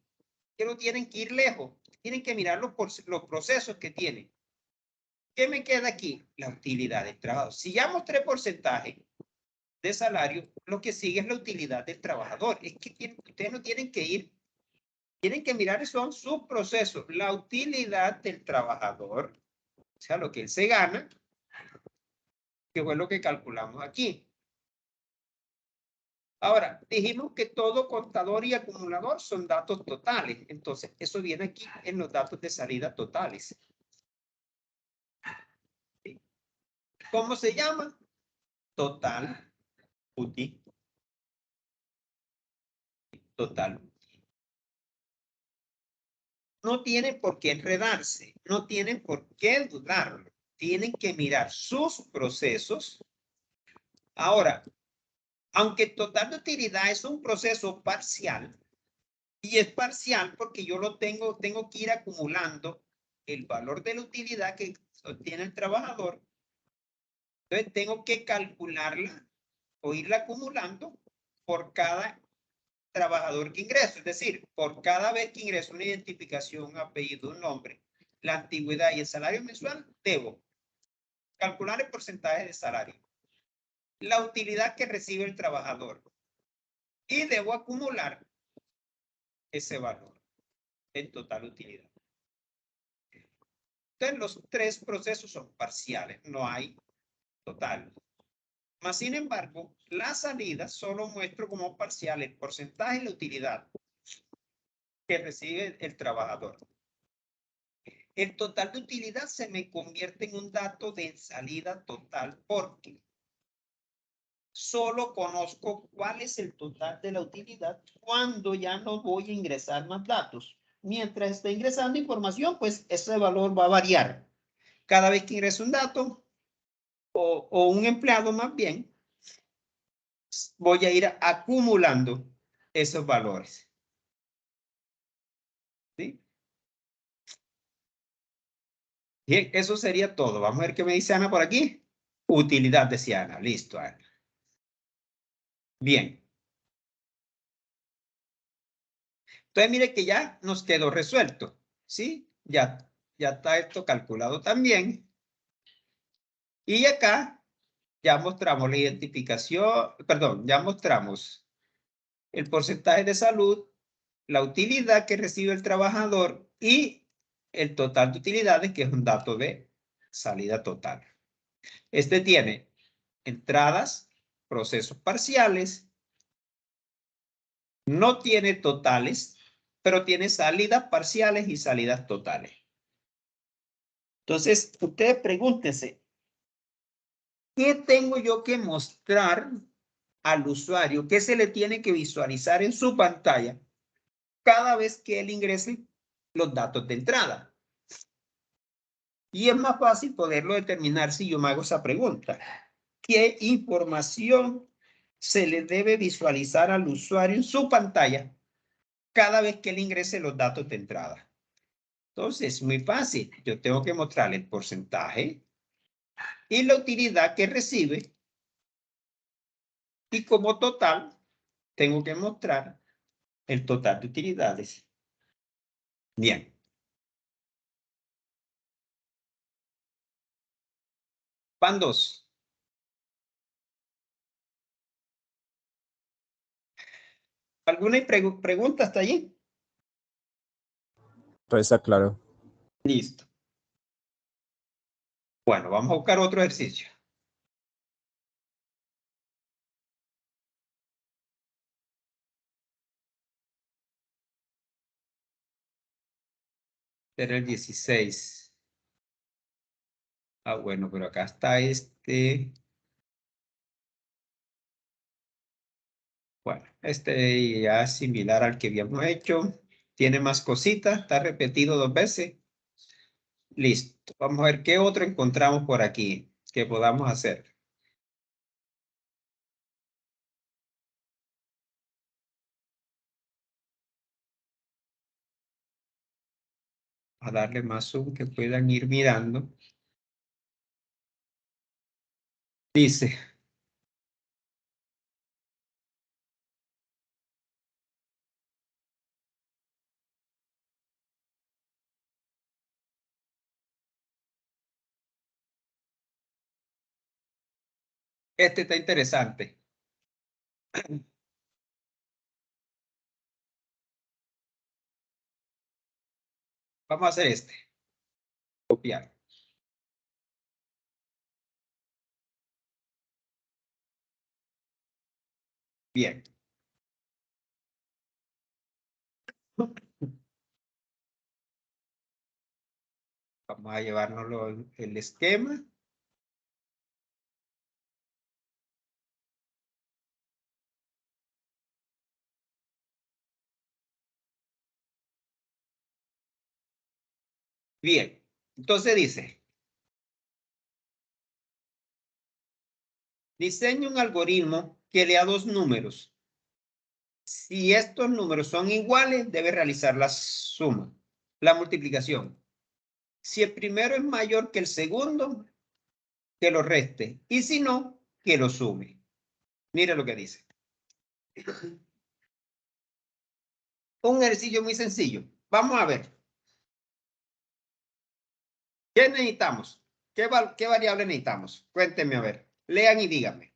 Que no tienen que ir lejos. Tienen que mirar los procesos que tienen. ¿Qué me queda aquí? La utilidad del trabajador. Si ya mostré porcentaje de salario, lo que sigue es la utilidad del trabajador. Es que ustedes no tienen que ir. Tienen que mirar son sus procesos. La utilidad del trabajador, o sea, lo que él se gana, que fue lo que calculamos aquí. Ahora, dijimos que todo contador y acumulador son datos totales. Entonces, eso viene aquí en los datos de salida totales. ¿Sí? ¿Cómo se llama? Total útil. Total. No tienen por qué enredarse, no tienen por qué dudarlo. Tienen que mirar sus procesos. Ahora, aunque total de utilidad es un proceso parcial, y es parcial porque yo lo tengo que ir acumulando el valor de la utilidad que obtiene el trabajador. Entonces tengo que calcularla o irla acumulando por cada trabajador que ingreso. Es decir, por cada vez que ingreso una identificación, un apellido, un nombre, la antigüedad y el salario mensual, debo calcular el porcentaje de salario, la utilidad que recibe el trabajador y debo acumular ese valor en total utilidad. Entonces, los tres procesos son parciales, no hay total. Mas, sin embargo, la salida solo muestro como parcial el porcentaje y la utilidad que recibe el trabajador. El total de utilidad se me convierte en un dato de salida total porque solo conozco cuál es el total de la utilidad cuando ya no voy a ingresar más datos. Mientras esté ingresando información, pues ese valor va a variar. Cada vez que ingreso un dato o un empleado más bien, voy a ir acumulando esos valores. ¿Sí? Bien, eso sería todo. Vamos a ver qué me dice Ana por aquí. Utilidad, decía Ana. Listo, Ana. Bien. Entonces, mire que ya nos quedó resuelto. ¿Sí? Ya está esto calculado también. Y acá ya mostramos la identificación, perdón, ya mostramos el porcentaje de salud, la utilidad que recibe el trabajador y el total de utilidades, que es un dato de salida total. Este tiene entradas, procesos parciales, no tiene totales, pero tiene salidas parciales y salidas totales. Entonces, ustedes pregúntense, ¿qué tengo yo que mostrar al usuario? ¿Qué se le tiene que visualizar en su pantalla cada vez que él ingrese los datos de entrada? Y es más fácil poderlo determinar si yo me hago esa pregunta. ¿Qué información se le debe visualizar al usuario en su pantalla cada vez que él ingrese los datos de entrada? Entonces, muy fácil. Yo tengo que mostrarle el porcentaje y la utilidad que recibe. Y como total, tengo que mostrar el total de utilidades. Bien. Van dos. ¿Alguna pregunta hasta allí? Todo está claro. Listo. Bueno, vamos a buscar otro ejercicio. Era el 16. Ah, bueno, pero acá está este. Bueno, este ya es similar al que habíamos hecho. Tiene más cositas, está repetido 2 veces. Listo. Vamos a ver qué otro encontramos por aquí que podamos hacer. A darle más zoom que puedan ir mirando. Dice. Este está interesante. Vamos a hacer este. Copiar. Bien. Vamos a llevárnoslo el esquema. Bien. Entonces dice. Diseña un algoritmo que lea 2 números. Si estos números son iguales, debe realizar la suma, la multiplicación. Si el primero es mayor que el segundo, que lo reste. Y si no, que lo sume. Mira lo que dice. Un ejercicio muy sencillo. Vamos a ver. ¿Qué necesitamos? ¿Qué variable necesitamos? Cuéntenme a ver. Lean y díganme.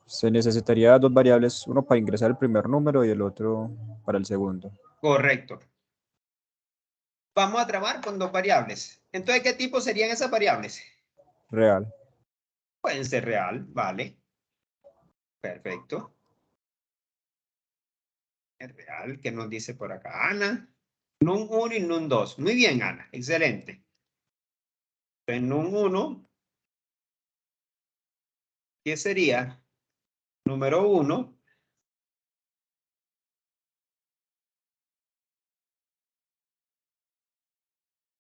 Se necesitaría 2 variables, uno para ingresar el primer número y el otro para el segundo. Correcto. Vamos a trabajar con 2 variables. Entonces, ¿qué tipo serían esas variables? Real. Pueden ser real, vale. Perfecto. Es real, ¿qué nos dice por acá Ana? Num1 y num2. Muy bien, Ana. Excelente. En num1, ¿qué sería? Número 1.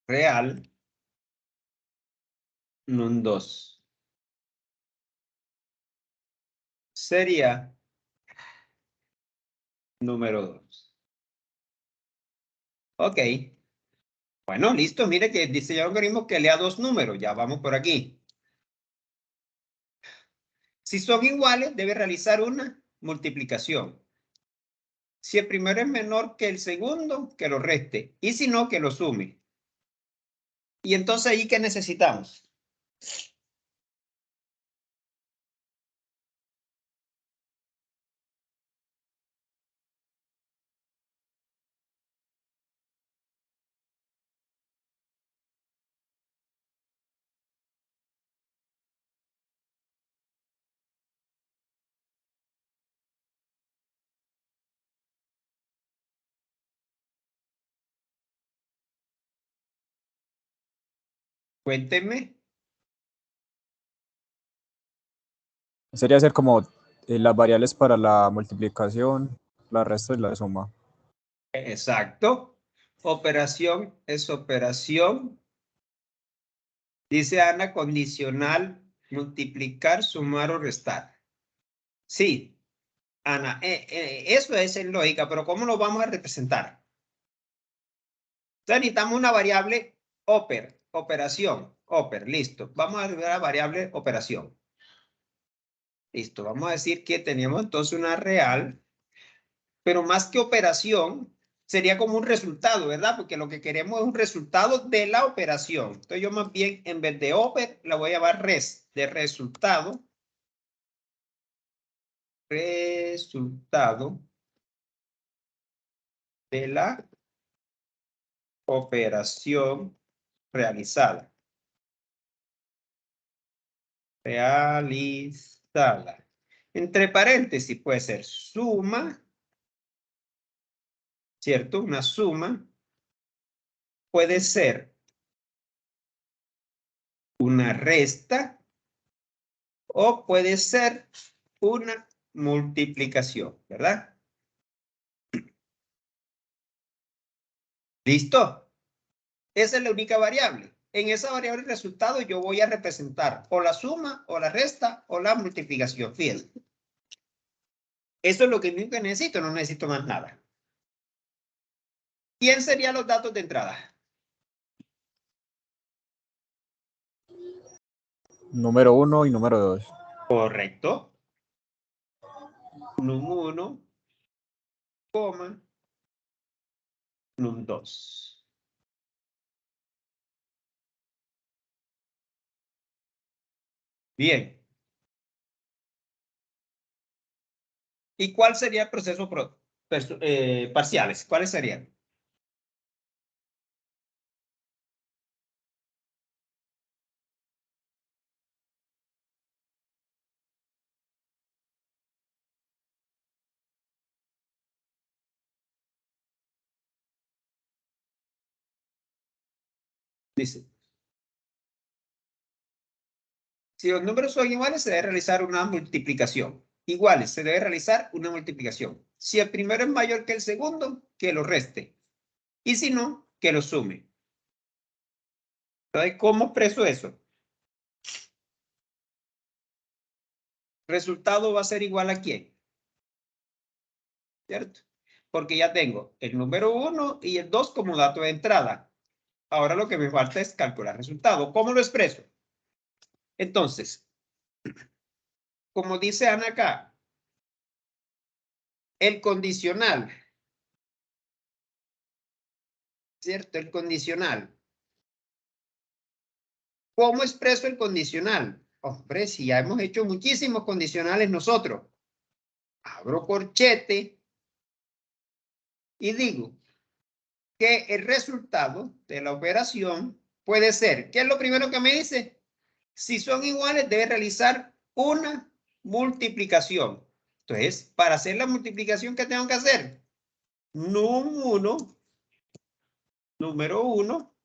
Real. Num2. Sería número 2. Ok. Bueno, listo. Mire que dice el algoritmo que lea 2 números. Ya vamos por aquí. Si son iguales, debe realizar una multiplicación. Si el primero es menor que el segundo, que lo reste. Y si no, que lo sume. Y entonces ahí, ¿qué necesitamos? Cuéntenme. Sería hacer como las variables para la multiplicación, la resta y la suma. Exacto. Operación es operación. Dice Ana, condicional, multiplicar, sumar o restar. Sí, Ana, eso es en lógica, pero ¿cómo lo vamos a representar? Entonces necesitamos una variable operación, listo. Vamos a ver la variable operación. Listo, vamos a decir que teníamos entonces una real, pero más que operación, sería como un resultado, ¿verdad? Porque lo que queremos es un resultado de la operación. Entonces yo más bien, en vez de la voy a llamar res, de resultado. Resultado de la operación realizada. Realizada. Entre paréntesis puede ser suma, ¿cierto? Una suma. Puede ser una resta o puede ser una multiplicación, ¿verdad? ¿Listo? Esa es la única variable. En esa variable resultado yo voy a representar o la suma o la resta o la multiplicación. Fíjense. Eso es lo que único que necesito, no necesito más nada. ¿Quién serían los datos de entrada? Número 1 y número 2. Correcto. Num 1, coma, num 2. Bien. ¿Y cuál sería el proceso parciales? ¿Cuáles serían? Dice, si los números son iguales, se debe realizar una multiplicación. Iguales, se debe realizar una multiplicación. Si el primero es mayor que el segundo, que lo reste. Y si no, que lo sume. Entonces, ¿cómo expreso eso? Resultado va a ser igual a ¿quién? ¿Cierto? Porque ya tengo el número 1 y el 2 como dato de entrada. Ahora lo que me falta es calcular resultado. ¿Cómo lo expreso? Entonces, como dice Ana acá, el condicional, ¿cierto? El condicional. ¿Cómo expreso el condicional? Hombre, si ya hemos hecho muchísimos condicionales nosotros. Abro corchete y digo que el resultado de la operación puede ser, ¿qué es lo primero que me dice? Si son iguales, debe realizar una multiplicación. Entonces, para hacer la multiplicación, ¿qué tengo que hacer? Número 1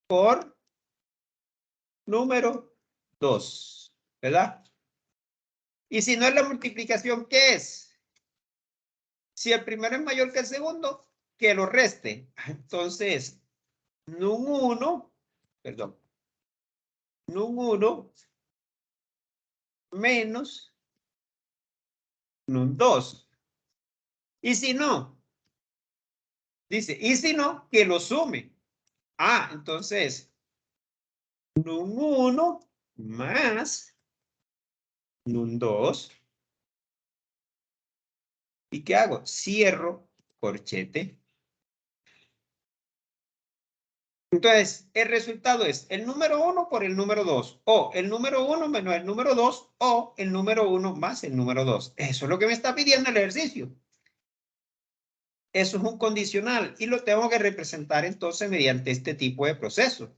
por número 2, ¿verdad? Y si no es la multiplicación, ¿qué es? Si el primero es mayor que el segundo, que lo reste. Entonces, num 1, perdón, num 1 menos num 2. Y si no, dice, y si no, que lo sume. Ah, entonces, num 1 más num 2. ¿Y qué hago? Cierro corchete. Entonces, el resultado es el número 1 por el número 2, o el número 1 menos el número 2, o el número 1 más el número 2. Eso es lo que me está pidiendo el ejercicio. Eso es un condicional y lo tengo que representar entonces mediante este tipo de proceso.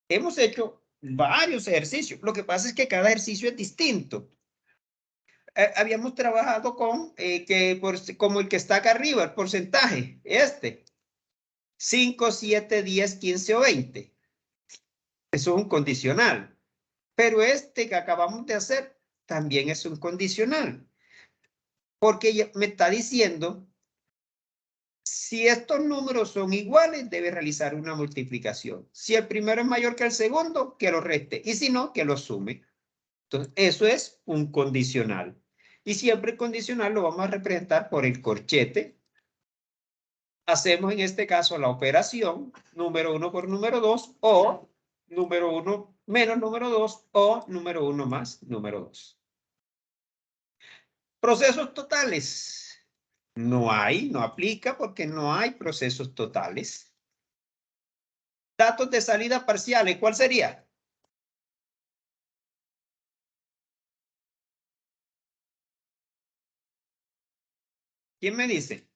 Hemos hecho varios ejercicios. Lo que pasa es que cada ejercicio es distinto. Habíamos trabajado con como el que está acá arriba, el porcentaje, 5, 7, 10, 15 o 20. Eso es un condicional. Pero este que acabamos de hacer también es un condicional. Porque me está diciendo, si estos números son iguales, debe realizar una multiplicación. Si el primero es mayor que el segundo, que lo reste. Y si no, que lo sume. Entonces, eso es un condicional. Y siempre el condicional lo vamos a representar por el corchete. Hacemos en este caso la operación número 1 por número 2 o número 1 menos número 2 o número 1 más número 2. Procesos totales. No aplica porque no hay procesos totales. Datos de salida parciales, ¿cuál sería? ¿Quién me dice?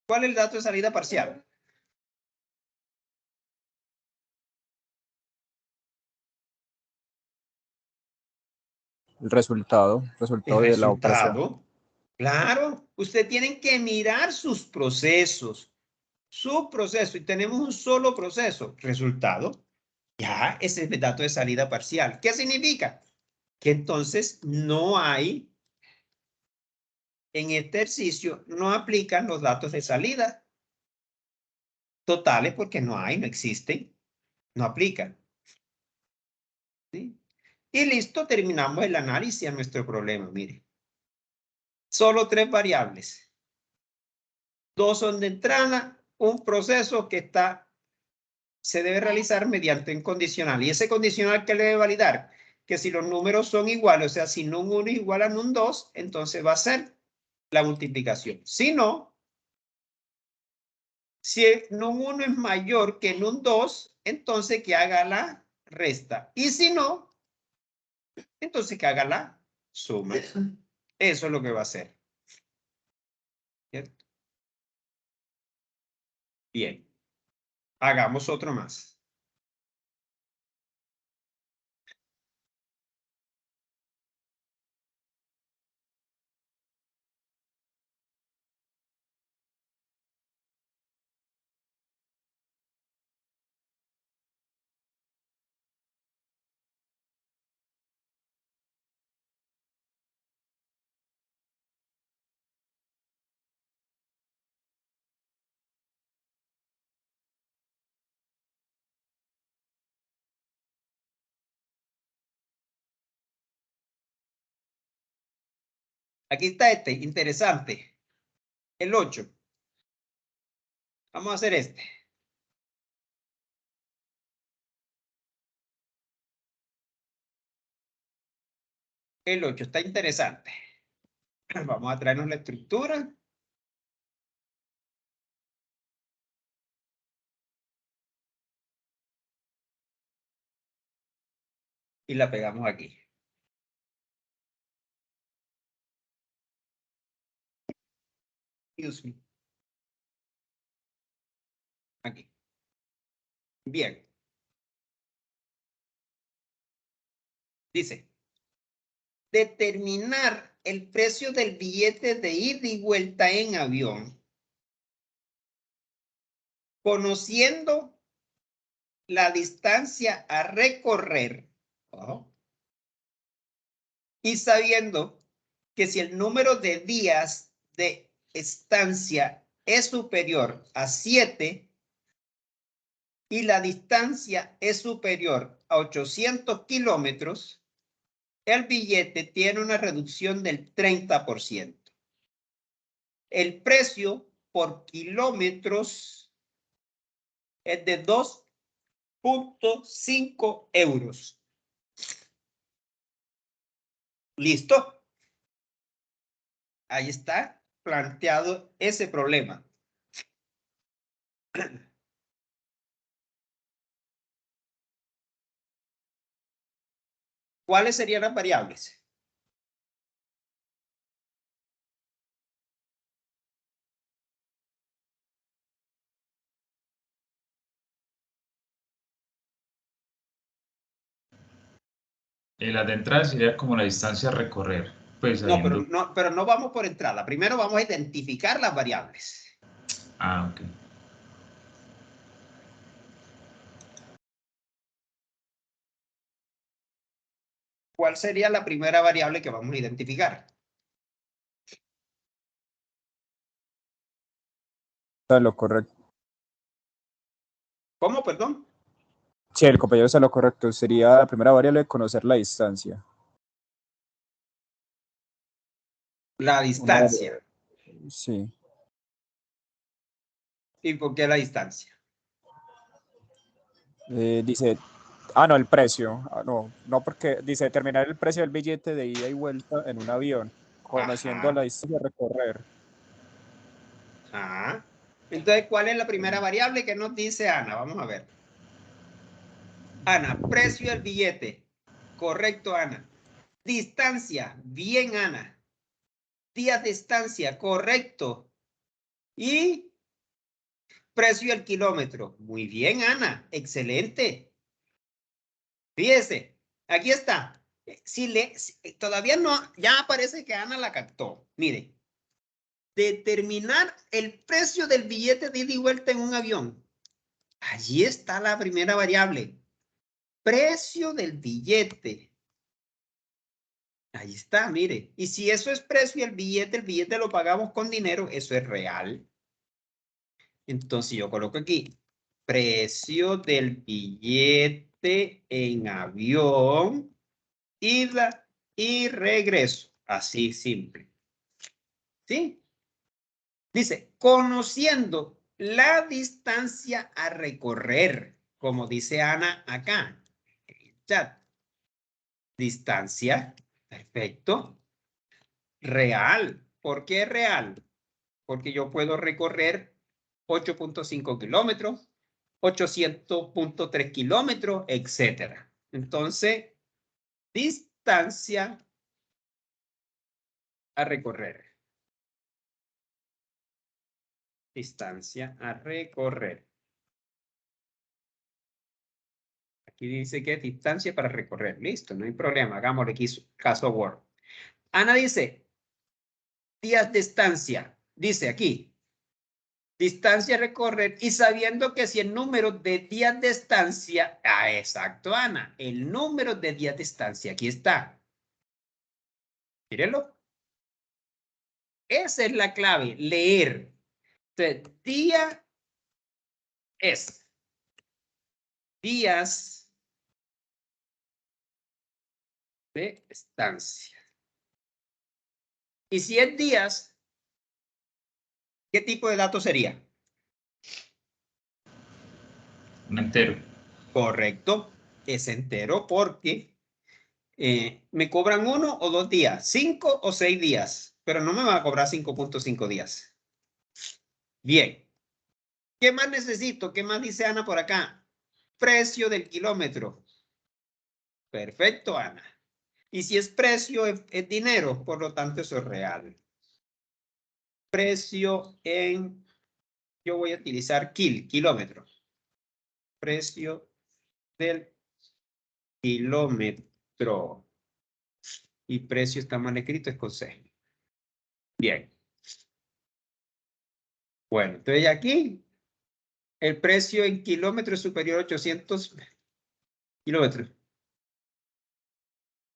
¿Cuál es el dato de salida parcial? El resultado El de la operación. resultado. Claro, usted tiene que mirar sus procesos. Su proceso, y tenemos un solo proceso. Resultado. Ya, ese es el dato de salida parcial. ¿Qué significa? Que entonces no hay, en este ejercicio, no aplican los datos de salida totales porque no hay, no existen, no aplican. ¿Sí? Y listo, terminamos el análisis a nuestro problema, mire. Solo 3 variables. 2 son de entrada, un proceso que se debe realizar mediante un condicional. ¿Y ese condicional qué le debe validar? Que si los números son iguales, o sea, si NUM 1 es igual a NUM 2, entonces va a ser la multiplicación. Si no, si NUM 1 es mayor que NUM 2, entonces que haga la resta. Y si no, entonces que haga la suma. Eso es lo que va a hacer. ¿Cierto? Bien. Hagamos otro más. Aquí está este, interesante. El 8. Vamos a hacer este. El 8 está interesante. Vamos a traernos la estructura. Y la pegamos aquí. Dios mío. Aquí. Bien. Dice, determinar el precio del billete de ida y vuelta en avión, conociendo la distancia a recorrer, ¿no? Y sabiendo que si el número de días de estancia es superior a 7 y la distancia es superior a 800 kilómetros, el billete tiene una reducción del 30%. El precio por kilómetros es de 2.5 euros. ¿Listo? Ahí está planteado ese problema. ¿Cuáles serían las variables? La de entrada sería como la distancia a recorrer. Pues No, sabiendo. pero no vamos por entrada. Primero vamos a identificar las variables. Ah, ok. ¿Cuál sería la primera variable que vamos a identificar? Está en lo correcto. ¿Cómo, perdón? Sí, el compañero está en lo correcto. Sería la primera variable conocer la distancia. La distancia. Sí. ¿Y por qué la distancia? Dice, no, el precio. No, porque dice determinar el precio del billete de ida y vuelta en un avión, conociendo Ajá. la distancia a recorrer. Ah. Entonces, ¿cuál es la primera variable que nos dice Ana? Vamos a ver. Ana, precio del billete. Correcto, Ana. Distancia. Bien, Ana. Días de estancia. Correcto. Y precio del kilómetro. Muy bien, Ana. Excelente. Fíjese, aquí está. Todavía no, ya parece que Ana la captó. Mire, determinar el precio del billete de ida y vuelta en un avión. Allí está la primera variable. Precio del billete. Ahí está, mire. Y si eso es precio del billete, el billete lo pagamos con dinero, eso es real. Entonces yo coloco aquí, precio del billete en avión, ida y regreso. Así simple. ¿Sí? Dice, conociendo la distancia a recorrer, como dice Ana acá. Chat. Distancia, perfecto. Real. ¿Por qué real? Porque yo puedo recorrer 8.5 kilómetros, 800.3 kilómetros, etcétera. Entonces, distancia a recorrer. Distancia a recorrer. Aquí dice que es distancia para recorrer. Listo, no hay problema. Hagámosle aquí caso Word. Ana dice, días de estancia. Dice aquí, distancia a recorrer y sabiendo que si el número de días de estancia, exacto, Ana, el número de días de estancia, aquí está. Mírenlo. Esa es la clave, leer. Entonces, día es días de estancia. Y si es días, ¿qué tipo de dato sería? Un entero. Correcto, es entero porque me cobran 1 o 2 días, 5 o 6 días, pero no me van a cobrar 5.5 días. Bien. ¿Qué más necesito? ¿Qué más dice Ana por acá? Precio del kilómetro. Perfecto, Ana. Y si es precio, es dinero, por lo tanto eso es real. Precio en, yo voy a utilizar kilómetro. Precio del kilómetro. Y precio está mal escrito, es con C. Bien. Bueno, entonces aquí el precio en kilómetros es superior a 800 kilómetros.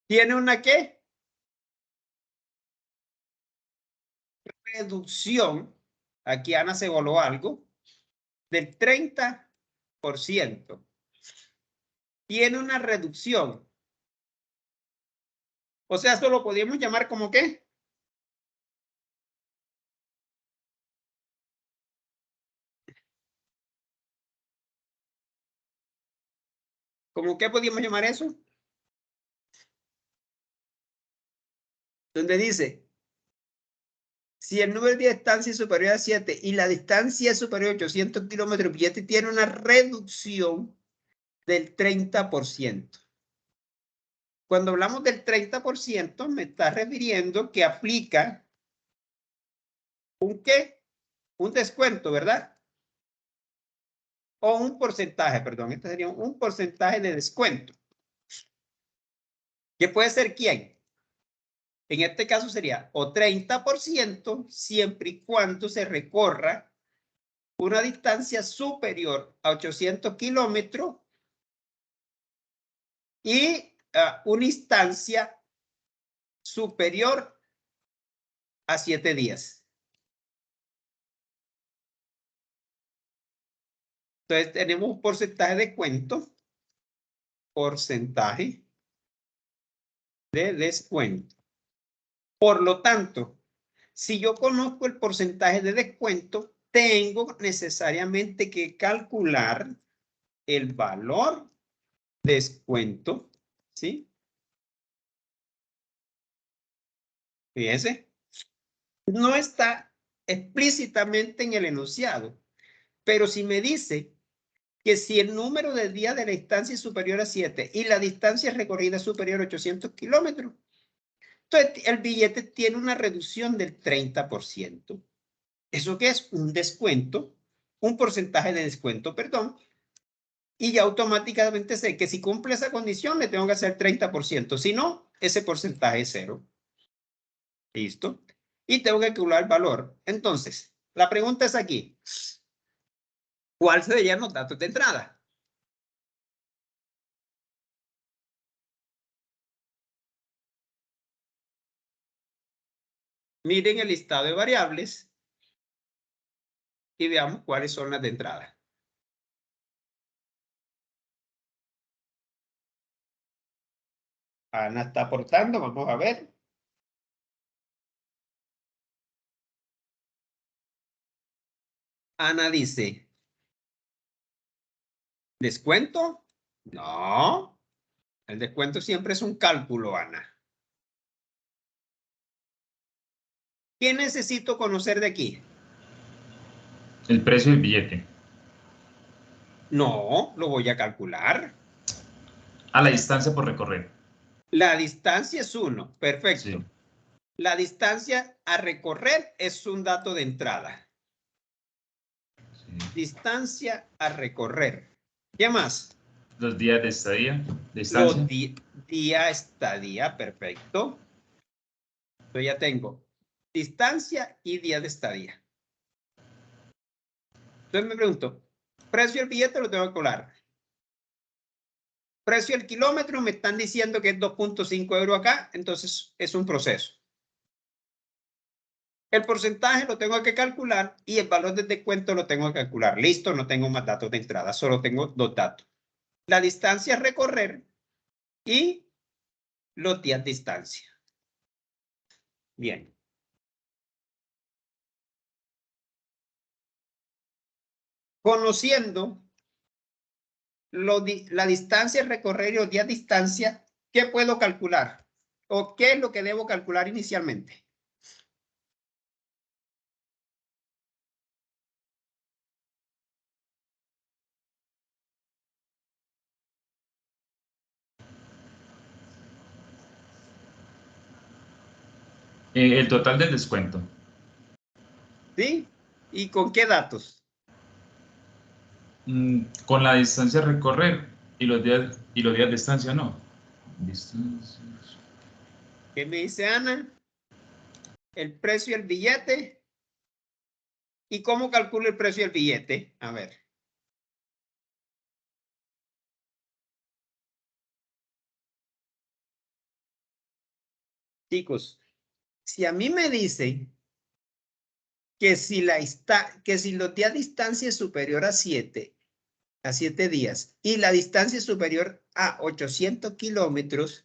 ¿Tiene una qué? Reducción. Aquí Ana se voló algo. Del 30%. Tiene una reducción. O sea, esto lo podríamos llamar como qué? ¿Cómo qué podríamos llamar eso? Donde dice, si el número de distancia es superior a 7 y la distancia es superior a 800 kilómetros, el billete tiene una reducción del 30%. Cuando hablamos del 30%, me está refiriendo que aplica ¿un qué? Un descuento, ¿verdad? O un porcentaje, perdón. Este sería un porcentaje de descuento. ¿Qué puede ser quién? En este caso sería o 30% siempre y cuando se recorra una distancia superior a 800 kilómetros y una instancia superior a 7 días. Entonces tenemos un porcentaje de descuento. Porcentaje de descuento. Por lo tanto, si yo conozco el porcentaje de descuento, tengo necesariamente que calcular el valor de descuento, ¿sí? Fíjense, no está explícitamente en el enunciado, pero si me dice que si el número de días de la distancia es superior a 7 y la distancia recorrida es superior a 800 kilómetros, entonces el billete tiene una reducción del 30%. ¿Eso qué es? Un descuento, un porcentaje de descuento, perdón. Y ya automáticamente sé que si cumple esa condición le tengo que hacer 30%. Si no, ese porcentaje es 0. ¿Listo? Y tengo que calcular el valor. Entonces, la pregunta es aquí. ¿Cuál serían los datos de entrada? Miren el listado de variables y veamos cuáles son las de entrada. Ana está aportando, vamos a ver. Ana dice, ¿descuento? No, el descuento siempre es un cálculo, Ana. ¿Qué necesito conocer de aquí? El precio del billete. No, lo voy a calcular. A la distancia por recorrer. La distancia es 1, perfecto. Sí. La distancia a recorrer es un dato de entrada. Sí. Distancia a recorrer. ¿Qué más? Los días de estadía, de distancia. Día, estadía, perfecto. Yo ya tengo distancia y día de estadía. Entonces me pregunto, precio del billete lo tengo que calcular. Precio del kilómetro me están diciendo que es 2.5 euros acá, entonces es un proceso. El porcentaje lo tengo que calcular y el valor de descuento lo tengo que calcular. Listo, no tengo más datos de entrada, solo tengo dos datos. La distancia a recorrer y los días de distancia. Bien. Conociendo la distancia a recorrer y los días de distancia, ¿qué puedo calcular? ¿O qué es lo que debo calcular inicialmente? El total del descuento. ¿Sí? ¿Y con qué datos? Con la distancia a recorrer y los días de estancia, no. Distancias. ¿Qué me dice Ana? El precio del billete. ¿Y cómo calculo el precio del billete? A ver. Chicos, si a mí me dicen que si los días de distancia es superior a 7 días y la distancia es superior a 800 kilómetros,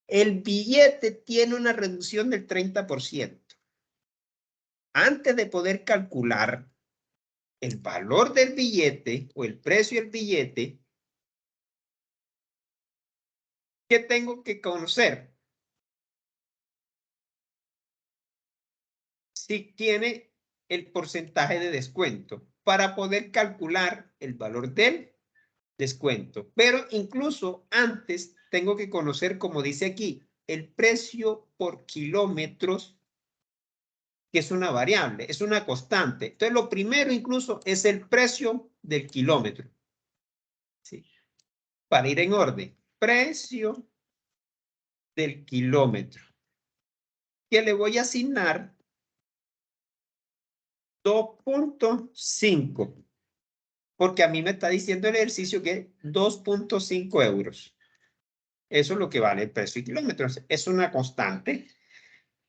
el billete tiene una reducción del 30%. Antes de poder calcular el valor del billete o el precio del billete, ¿qué tengo que conocer? Si tiene el porcentaje de descuento para poder calcular el valor del descuento. Pero incluso antes tengo que conocer, como dice aquí, el precio por kilómetros, que es una variable, es una constante. Entonces, lo primero incluso es el precio del kilómetro. ¿Sí? Para ir en orden. Precio del kilómetro. Que le voy a asignar 2.5. Porque a mí me está diciendo el ejercicio que 2.5 euros. Eso es lo que vale el precio de kilómetros. Es una constante.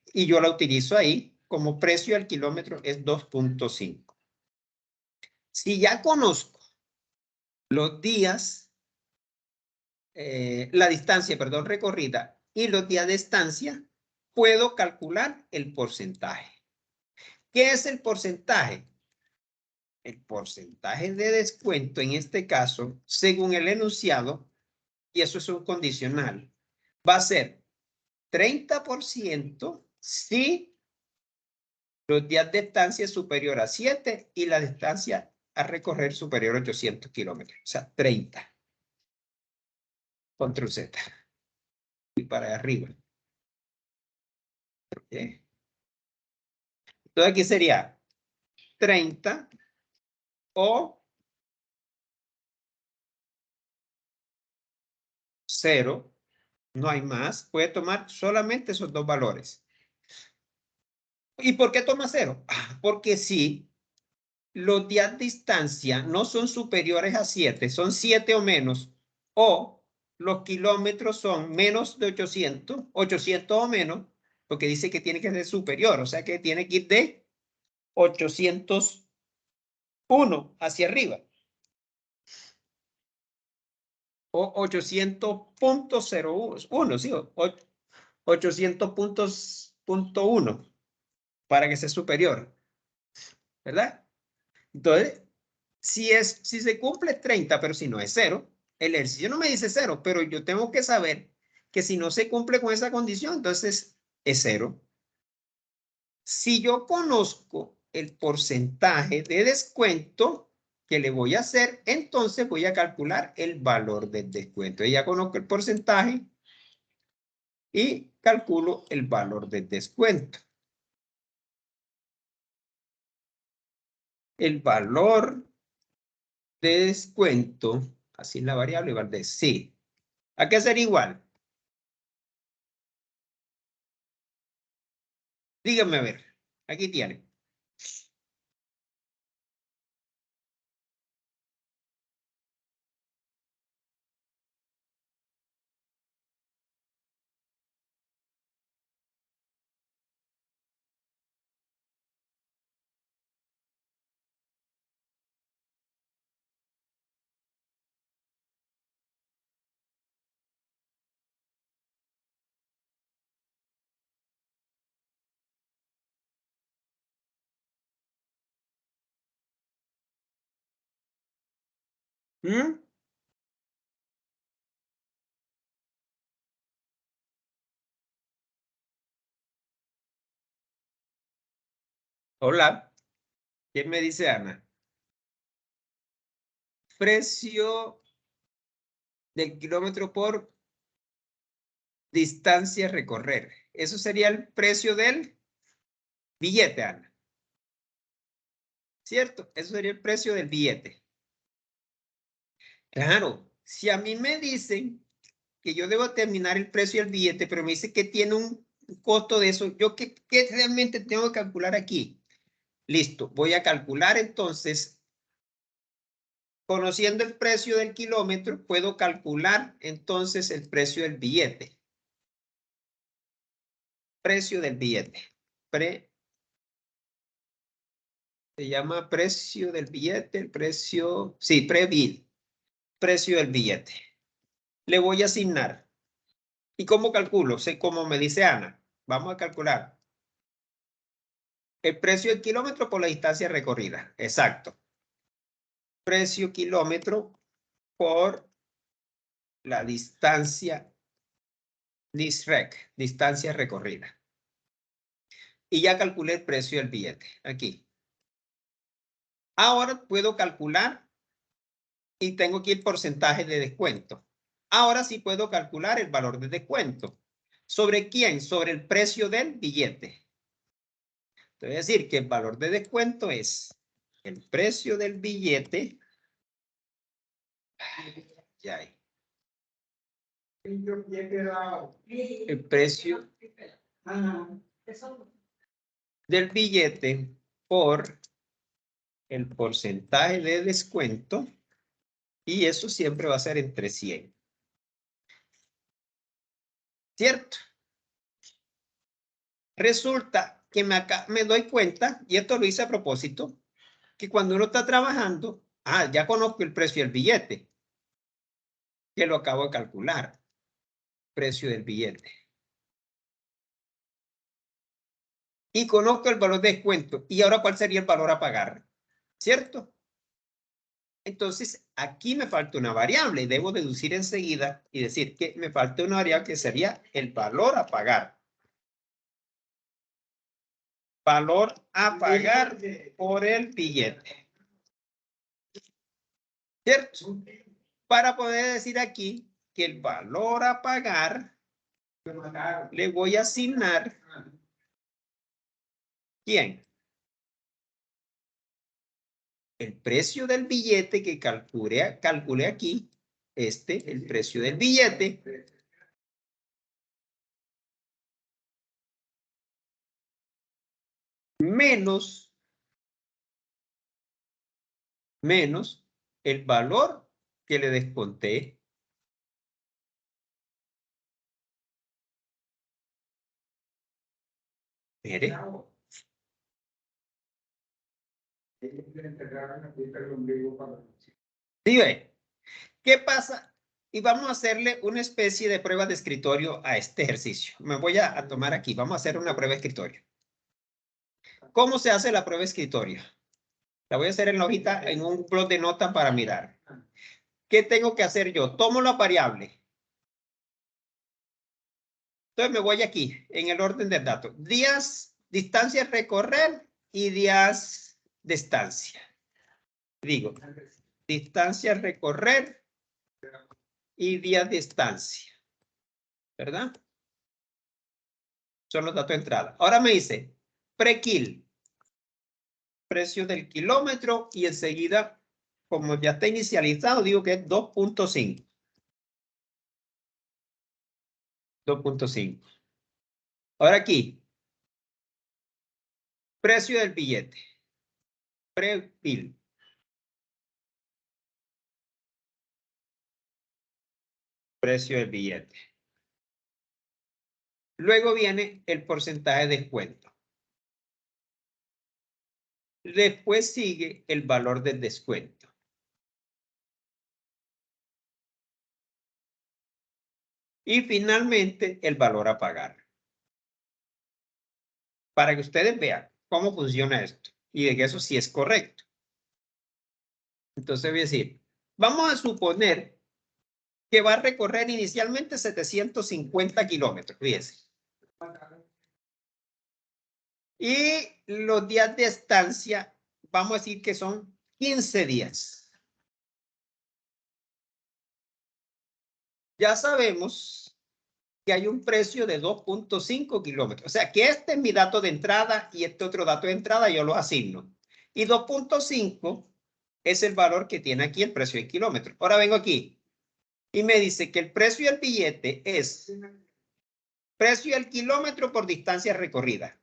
Y yo la utilizo ahí como precio al kilómetro es 2.5. Si ya conozco los días, la distancia, perdón, recorrida y los días de estancia, puedo calcular el porcentaje. ¿Qué es el porcentaje? El porcentaje de descuento, en este caso, según el enunciado, y eso es un condicional, va a ser 30% si los días de estancia es superior a 7 y la distancia a recorrer superior a 800 kilómetros. O sea, 30. Control Z. Y para arriba. ¿Okay? Entonces aquí sería 30 o 0. No hay más. Puede tomar solamente esos dos valores. ¿Y por qué toma 0? Porque si los días de distancia no son superiores a 7, son 7 o menos, o los kilómetros son menos de 800, 800 o menos, porque dice que tiene que ser superior, o sea que tiene que ir de 801 hacia arriba. O 800.01, sí, 800.1 para que sea superior, ¿verdad? Entonces, si se cumple 30, pero si no es 0, el ejercicio no me dice 0, pero yo tengo que saber que si no se cumple con esa condición, entonces es 0. Si yo conozco el porcentaje de descuento que le voy a hacer, entonces voy a calcular el valor del descuento. Ya conozco el porcentaje y calculo el valor del descuento. El valor de descuento, así la variable va de sí. ¿A qué ser igual? Díganme a ver, aquí tiene. ¿Mm? Hola, ¿quién me dice Ana? Precio del kilómetro por distancia a recorrer. Eso sería el precio del billete, Ana. ¿Cierto? Eso sería el precio del billete. Claro, si a mí me dicen que yo debo determinar el precio del billete, pero me dice que tiene un costo de eso, ¿yo qué realmente tengo que calcular aquí? Listo, voy a calcular entonces, conociendo el precio del kilómetro, puedo calcular entonces el precio del billete. Precio del billete. Se llama precio del billete, el precio, sí, pre-bill. Precio del billete. Le voy a asignar. ¿Y cómo calculo? Sé cómo me dice Ana. Vamos a calcular. El precio del kilómetro por la distancia recorrida. Exacto. Precio kilómetro por la distancia distancia recorrida. Y ya calculé el precio del billete. Aquí. Ahora puedo calcular y tengo aquí el porcentaje de descuento. Ahora sí puedo calcular el valor de descuento. ¿Sobre quién? Sobre el precio del billete. Te voy a decir que el valor de descuento es el precio del billete. Ya hay. El precio del billete por el porcentaje de descuento, y eso siempre va a ser entre 100. ¿Cierto? Resulta que me doy cuenta, y esto lo hice a propósito, que cuando uno está trabajando, ya conozco el precio del billete, que lo acabo de calcular. Precio del billete. Y conozco el valor de descuento. ¿Y ahora cuál sería el valor a pagar? ¿Cierto? Entonces, aquí me falta una variable. Debo deducir enseguida y decir que me falta una variable que sería el valor a pagar. Valor a pagar por el billete. ¿Cierto? Para poder decir aquí que el valor a pagar le voy a asignar ¿quién? El precio del billete que calculé aquí, el precio del billete, menos el valor que le desconté. Mire. ¿Sí ve? ¿Qué pasa? Y vamos a hacerle una especie de prueba de escritorio a este ejercicio. Me voy a tomar aquí. Vamos a hacer una prueba de escritorio. ¿Cómo se hace la prueba de escritorio? La voy a hacer en la hojita, en un blog de notas para mirar. ¿Qué tengo que hacer yo? Tomo la variable. Entonces me voy aquí, en el orden del dato. Días, distancia a recorrer y días de estancia. Digo, distancia a recorrer y días de estancia. ¿Verdad? Son los datos de entrada. Ahora me dice, prequil. Precio del kilómetro y enseguida, como ya está inicializado, digo que es 2.5. 2.5. Ahora aquí, precio del billete. Prequil. Precio del billete. Luego viene el porcentaje de descuento. Después sigue el valor del descuento. Y finalmente el valor a pagar. Para que ustedes vean cómo funciona esto y de que eso sí es correcto. Entonces voy a decir, vamos a suponer que va a recorrer inicialmente 750 kilómetros. Fíjense. Y los días de estancia, vamos a decir que son 15 días. Ya sabemos que hay un precio de 2.5 kilómetros. O sea, que este es mi dato de entrada y este otro dato de entrada yo lo asigno. Y 2.5 es el valor que tiene aquí el precio del kilómetro. Ahora vengo aquí y me dice que el precio del billete es precio del kilómetro por distancia recorrida.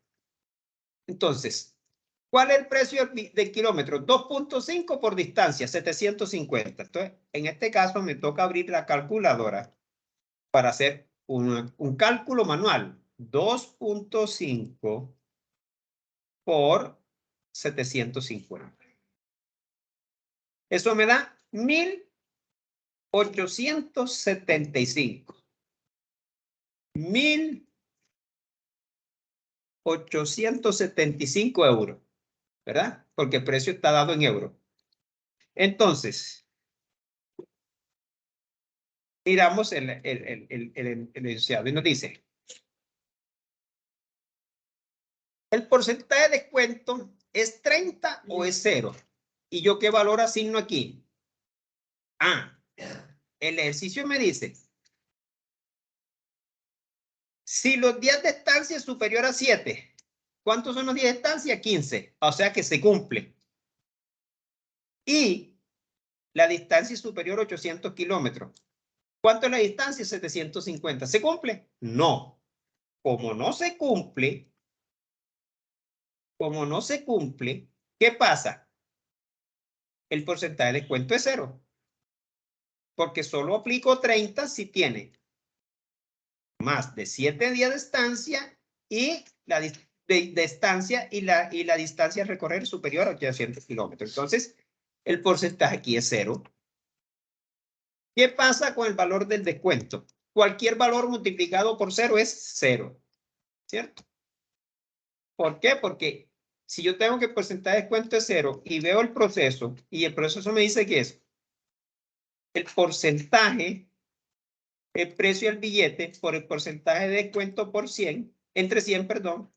Entonces, ¿cuál es el precio del kilómetro? 2.5 por distancia, 750. Entonces, en este caso me toca abrir la calculadora para hacer un cálculo manual. 2.5 por 750. Eso me da 1.875. 1.875 euros, ¿verdad? Porque el precio está dado en euros. Entonces, miramos el enunciado y nos dice, ¿el porcentaje de descuento es 30 o es 0? ¿Y yo qué valor asigno aquí? el ejercicio me dice, si los días de estancia es superior a 7, ¿cuántos son los días de estancia? 15, o sea que se cumple. Y la distancia es superior a 800 kilómetros. ¿Cuánto es la distancia? 750. ¿Se cumple? No. Como no se cumple, ¿qué pasa? El porcentaje de descuento es 0. Porque solo aplico 30 si tiene más de 7 días de estancia y la estancia y la distancia a recorrer superior a 800 kilómetros. Entonces, el porcentaje aquí es 0. ¿Qué pasa con el valor del descuento? Cualquier valor multiplicado por 0 es 0, ¿cierto? ¿Por qué? Porque si yo tengo que el porcentaje de descuento es 0 y veo el proceso y el proceso me dice que es el porcentaje, el precio del billete por el porcentaje de descuento por 100, entre 100, perdón.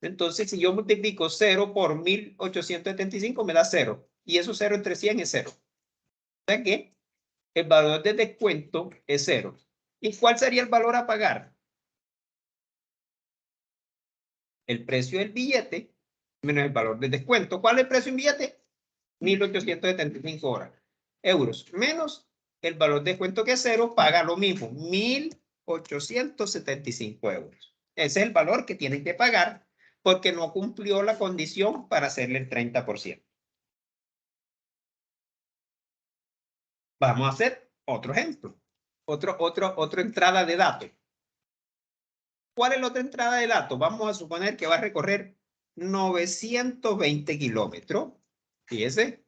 Entonces, si yo multiplico 0 por 1875, me da 0. Y eso 0 entre 100 es 0. O sea que el valor de descuento es 0. ¿Y cuál sería el valor a pagar? El precio del billete menos el valor del descuento. ¿Cuál es el precio del billete? 1.875 euros. Menos el valor de descuento que es 0, paga lo mismo. 1.875 euros. Ese es el valor que tienen que pagar porque no cumplió la condición para hacerle el 30%. Vamos a hacer otro ejemplo. Otra entrada de datos. ¿Cuál es la otra entrada de datos? Vamos a suponer que va a recorrer 920 kilómetros. Fíjese.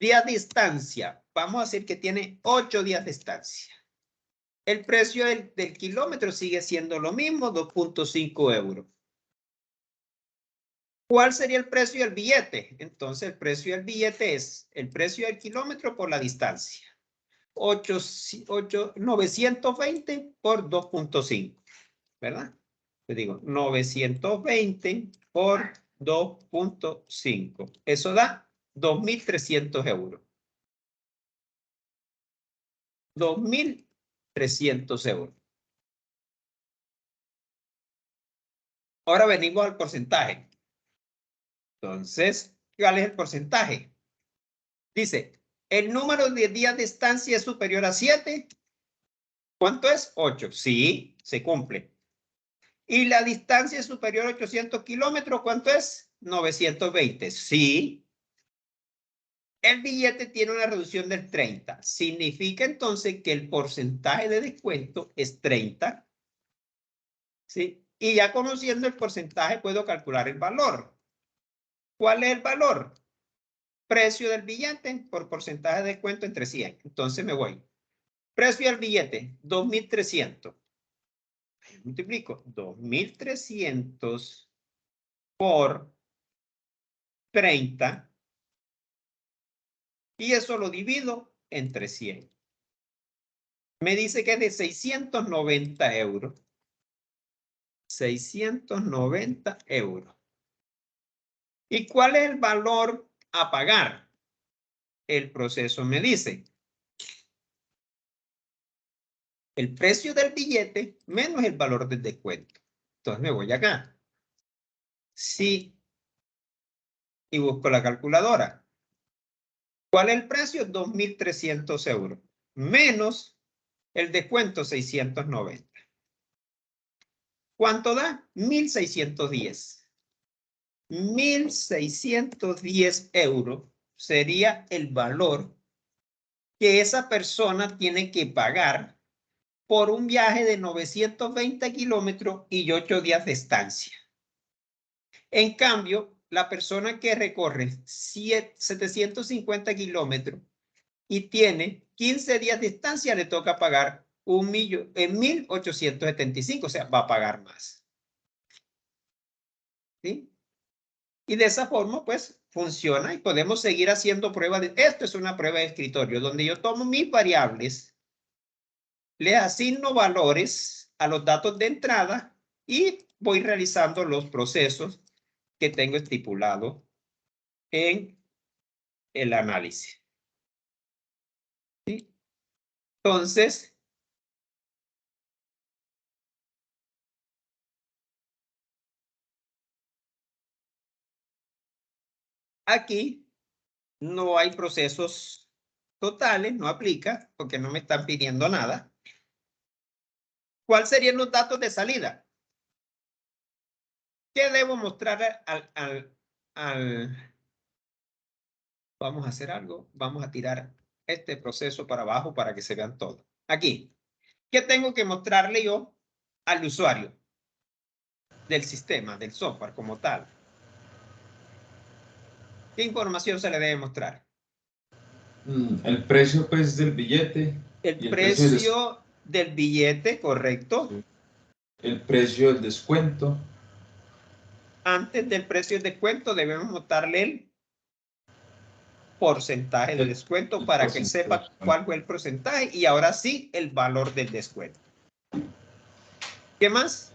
Días de distancia. Vamos a decir que tiene 8 días de estancia. El precio del kilómetro sigue siendo lo mismo, 2.5 euros. ¿Cuál sería el precio del billete? Entonces, el precio del billete es el precio del kilómetro por la distancia. 920 por 2.5, ¿verdad? Le digo, 920 por 2.5. Eso da 2.300 euros. 2.300 euros. Ahora venimos al porcentaje. Entonces, ¿cuál es el porcentaje? Dice, el número de días de estancia es superior a 7. ¿Cuánto es? 8. Sí, se cumple. Y la distancia es superior a 800 kilómetros. ¿Cuánto es? 920. Sí. El billete tiene una reducción del 30. Significa entonces que el porcentaje de descuento es 30. ¿Sí? Y ya conociendo el porcentaje puedo calcular el valor. ¿Cuál es el valor? Precio del billete por porcentaje de descuento entre 100. Entonces me voy. Precio del billete, 2.300. Multiplico 2.300 por 30. Y eso lo divido entre 100. Me dice que es de 690 euros. 690 euros. ¿Y cuál es el valor a pagar? El proceso me dice el precio del billete menos el valor del descuento. Entonces me voy acá. Sí. Y busco la calculadora. ¿Cuál es el precio? 2.300 euros. Menos el descuento 690. ¿Cuánto da? 1.610. 1.610 euros sería el valor que esa persona tiene que pagar por un viaje de 920 kilómetros y 8 días de estancia. En cambio, la persona que recorre 750 kilómetros y tiene 15 días de estancia le toca pagar 1.875, o sea, va a pagar más. ¿Sí? Y de esa forma, pues, funciona y podemos seguir haciendo pruebas de... Esto es una prueba de escritorio donde yo tomo mis variables, le asigno valores a los datos de entrada y voy realizando los procesos que tengo estipulado en el análisis. ¿Sí? Entonces, aquí no hay procesos totales, no aplica porque no me están pidiendo nada. ¿Cuáles serían los datos de salida? ¿Qué debo mostrar Vamos a hacer algo. Vamos a tirar este proceso para abajo para que se vean todos. Aquí. ¿Qué tengo que mostrarle yo al usuario del sistema, del software como tal? ¿Qué información se le debe mostrar? El precio, pues, del billete. El y precio del billete, correcto. Sí. El precio del descuento. Antes del precio del descuento debemos mostrarle el porcentaje de descuento para que él sepa cuál fue el porcentaje y ahora sí el valor del descuento. ¿Qué más?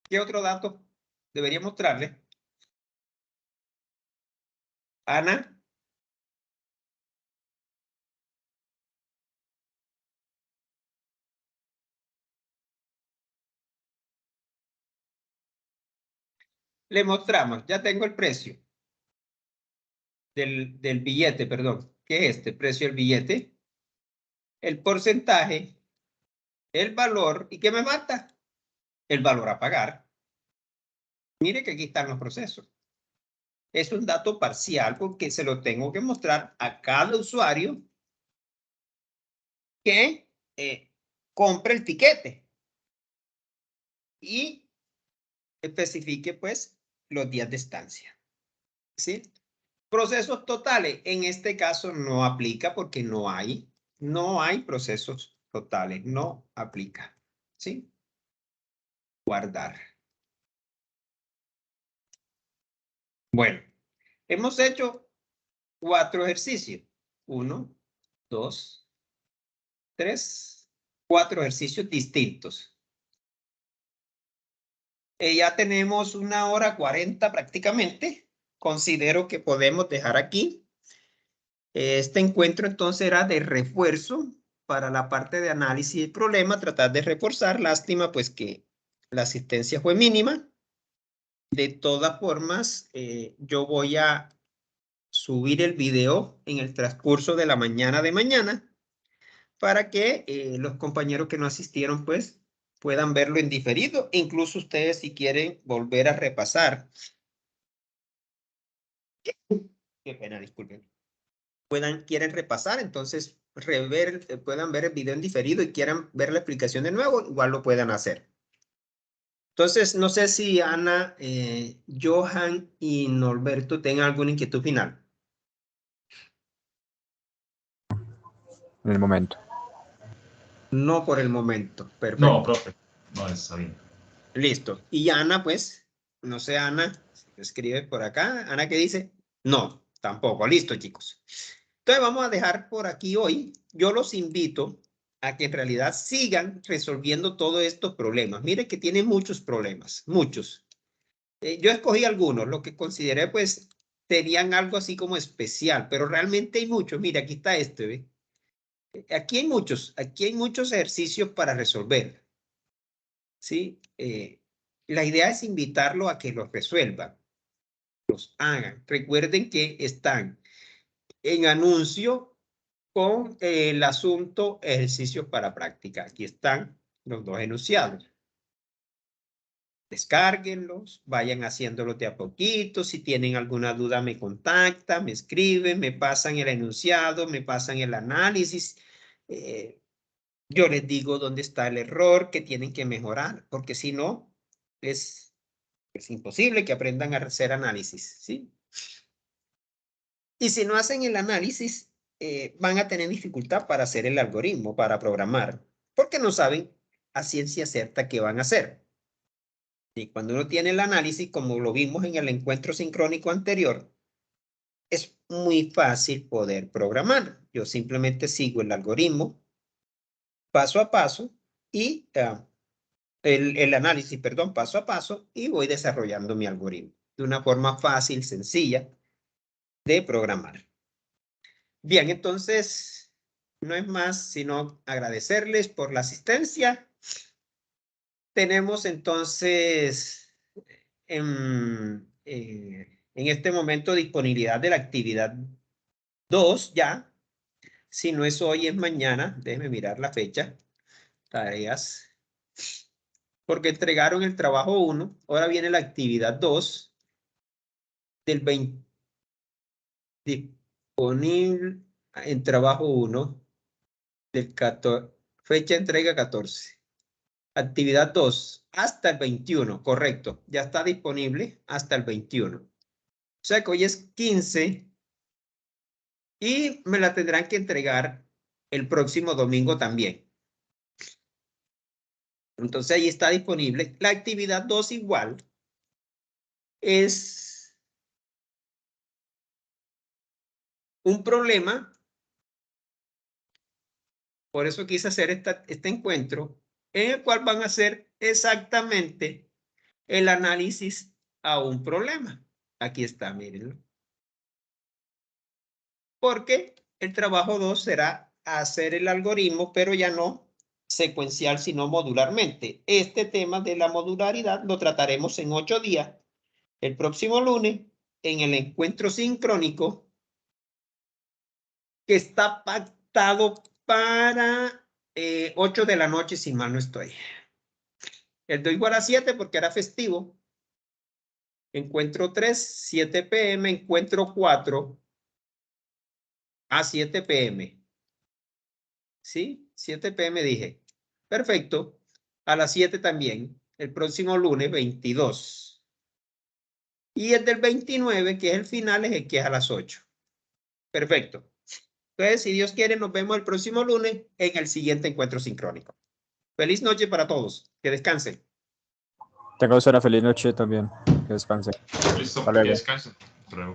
¿Qué otro dato debería mostrarle? Ana. Le mostramos, ya tengo el precio del billete, perdón. ¿Qué es este? Precio del billete, el porcentaje, el valor, ¿y qué me falta? El valor a pagar. Mire que aquí están los procesos. Es un dato parcial porque se lo tengo que mostrar a cada usuario que compre el tiquete y especifique pues los días de estancia. ¿Sí? Procesos totales, en este caso no aplica porque no hay procesos totales, no aplica. ¿Sí? Guardar. Bueno, hemos hecho 4 ejercicios. 1, 2, 3, 4 ejercicios distintos. Ya tenemos 1:40 prácticamente. Considero que podemos dejar aquí. Este encuentro entonces era de refuerzo para la parte de análisis del problema, tratar de reforzar. Lástima pues que la asistencia fue mínima. De todas formas, yo voy a subir el video en el transcurso de la mañana de mañana para que los compañeros que no asistieron pues puedan verlo en diferido. Incluso ustedes si quieren volver a repasar. Qué pena, disculpen. Quieren repasar, entonces puedan ver el video en diferido y quieran ver la explicación de nuevo, igual lo puedan hacer. Entonces, no sé si Ana, Johan y Norberto tengan alguna inquietud final. En el momento. No por el momento. Perfecto. No, profe. No, está bien. Listo. Y Ana, pues, no sé, Ana, si escribe por acá. Ana, ¿qué dice? No, tampoco. Listo, chicos. Entonces, vamos a dejar por aquí hoy. Yo los invito a que en realidad sigan resolviendo todos estos problemas. Mire que tienen muchos problemas, muchos. Yo escogí algunos, lo que consideré, pues, tenían algo así como especial, pero realmente hay muchos. Mira, aquí está este, ¿ve? Aquí hay muchos ejercicios para resolver. ¿Sí? La idea es invitarlo a que los resuelvan, los hagan. Recuerden que están en anuncio con el asunto ejercicios para práctica. Aquí están los dos enunciados. Descárguenlos, vayan haciéndolos de a poquito. Si tienen alguna duda me contactan, me escriben, me pasan el enunciado, me pasan el análisis. Yo les digo dónde está el error que tienen que mejorar, porque si no, es imposible que aprendan a hacer análisis, ¿sí? Y si no hacen el análisis, van a tener dificultad para hacer el algoritmo, para programar, porque no saben a ciencia cierta qué van a hacer. Y cuando uno tiene el análisis, como lo vimos en el encuentro sincrónico anterior, es muy fácil poder programar. Yo simplemente sigo el algoritmo paso a paso y el análisis, perdón, paso a paso, y voy desarrollando mi algoritmo de una forma fácil, sencilla de programar. Bien, entonces no es más sino agradecerles por la asistencia. Tenemos entonces en este momento disponibilidad de la actividad 2 ya. Si no es hoy, es mañana. Déjenme mirar la fecha. Tareas. Porque entregaron el trabajo 1. Ahora viene la actividad 2 del 20. Disponible en trabajo 1 del 14. Fecha de entrega 14. Actividad 2 hasta el 21. Correcto. Ya está disponible hasta el 21. O sea que hoy es 15. Y me la tendrán que entregar el próximo domingo también. Entonces ahí está disponible. La actividad 2 igual es un problema. Por eso quise hacer este encuentro en el cual van a hacer exactamente el análisis a un problema. Aquí está, mírenlo. Porque el trabajo 2 será hacer el algoritmo, pero ya no secuencial, sino modularmente. Este tema de la modularidad lo trataremos en 8 días, el próximo lunes, en el encuentro sincrónico que está pactado para 8 de la noche, si mal no estoy. El de igual a 7 porque era festivo. Encuentro 3, 7 p.m. Encuentro 4 a 7 p.m. ¿Sí? 7 p.m. dije. Perfecto. A las 7 también. El próximo lunes 22. Y el del 29, que es el final, es el que es a las 8. Perfecto. Entonces, si Dios quiere, nos vemos el próximo lunes en el siguiente encuentro sincrónico. Feliz noche para todos. Que descansen. Tenga usted una feliz noche también. Que descanse. Listo, Hasta luego. descansa. Hasta luego.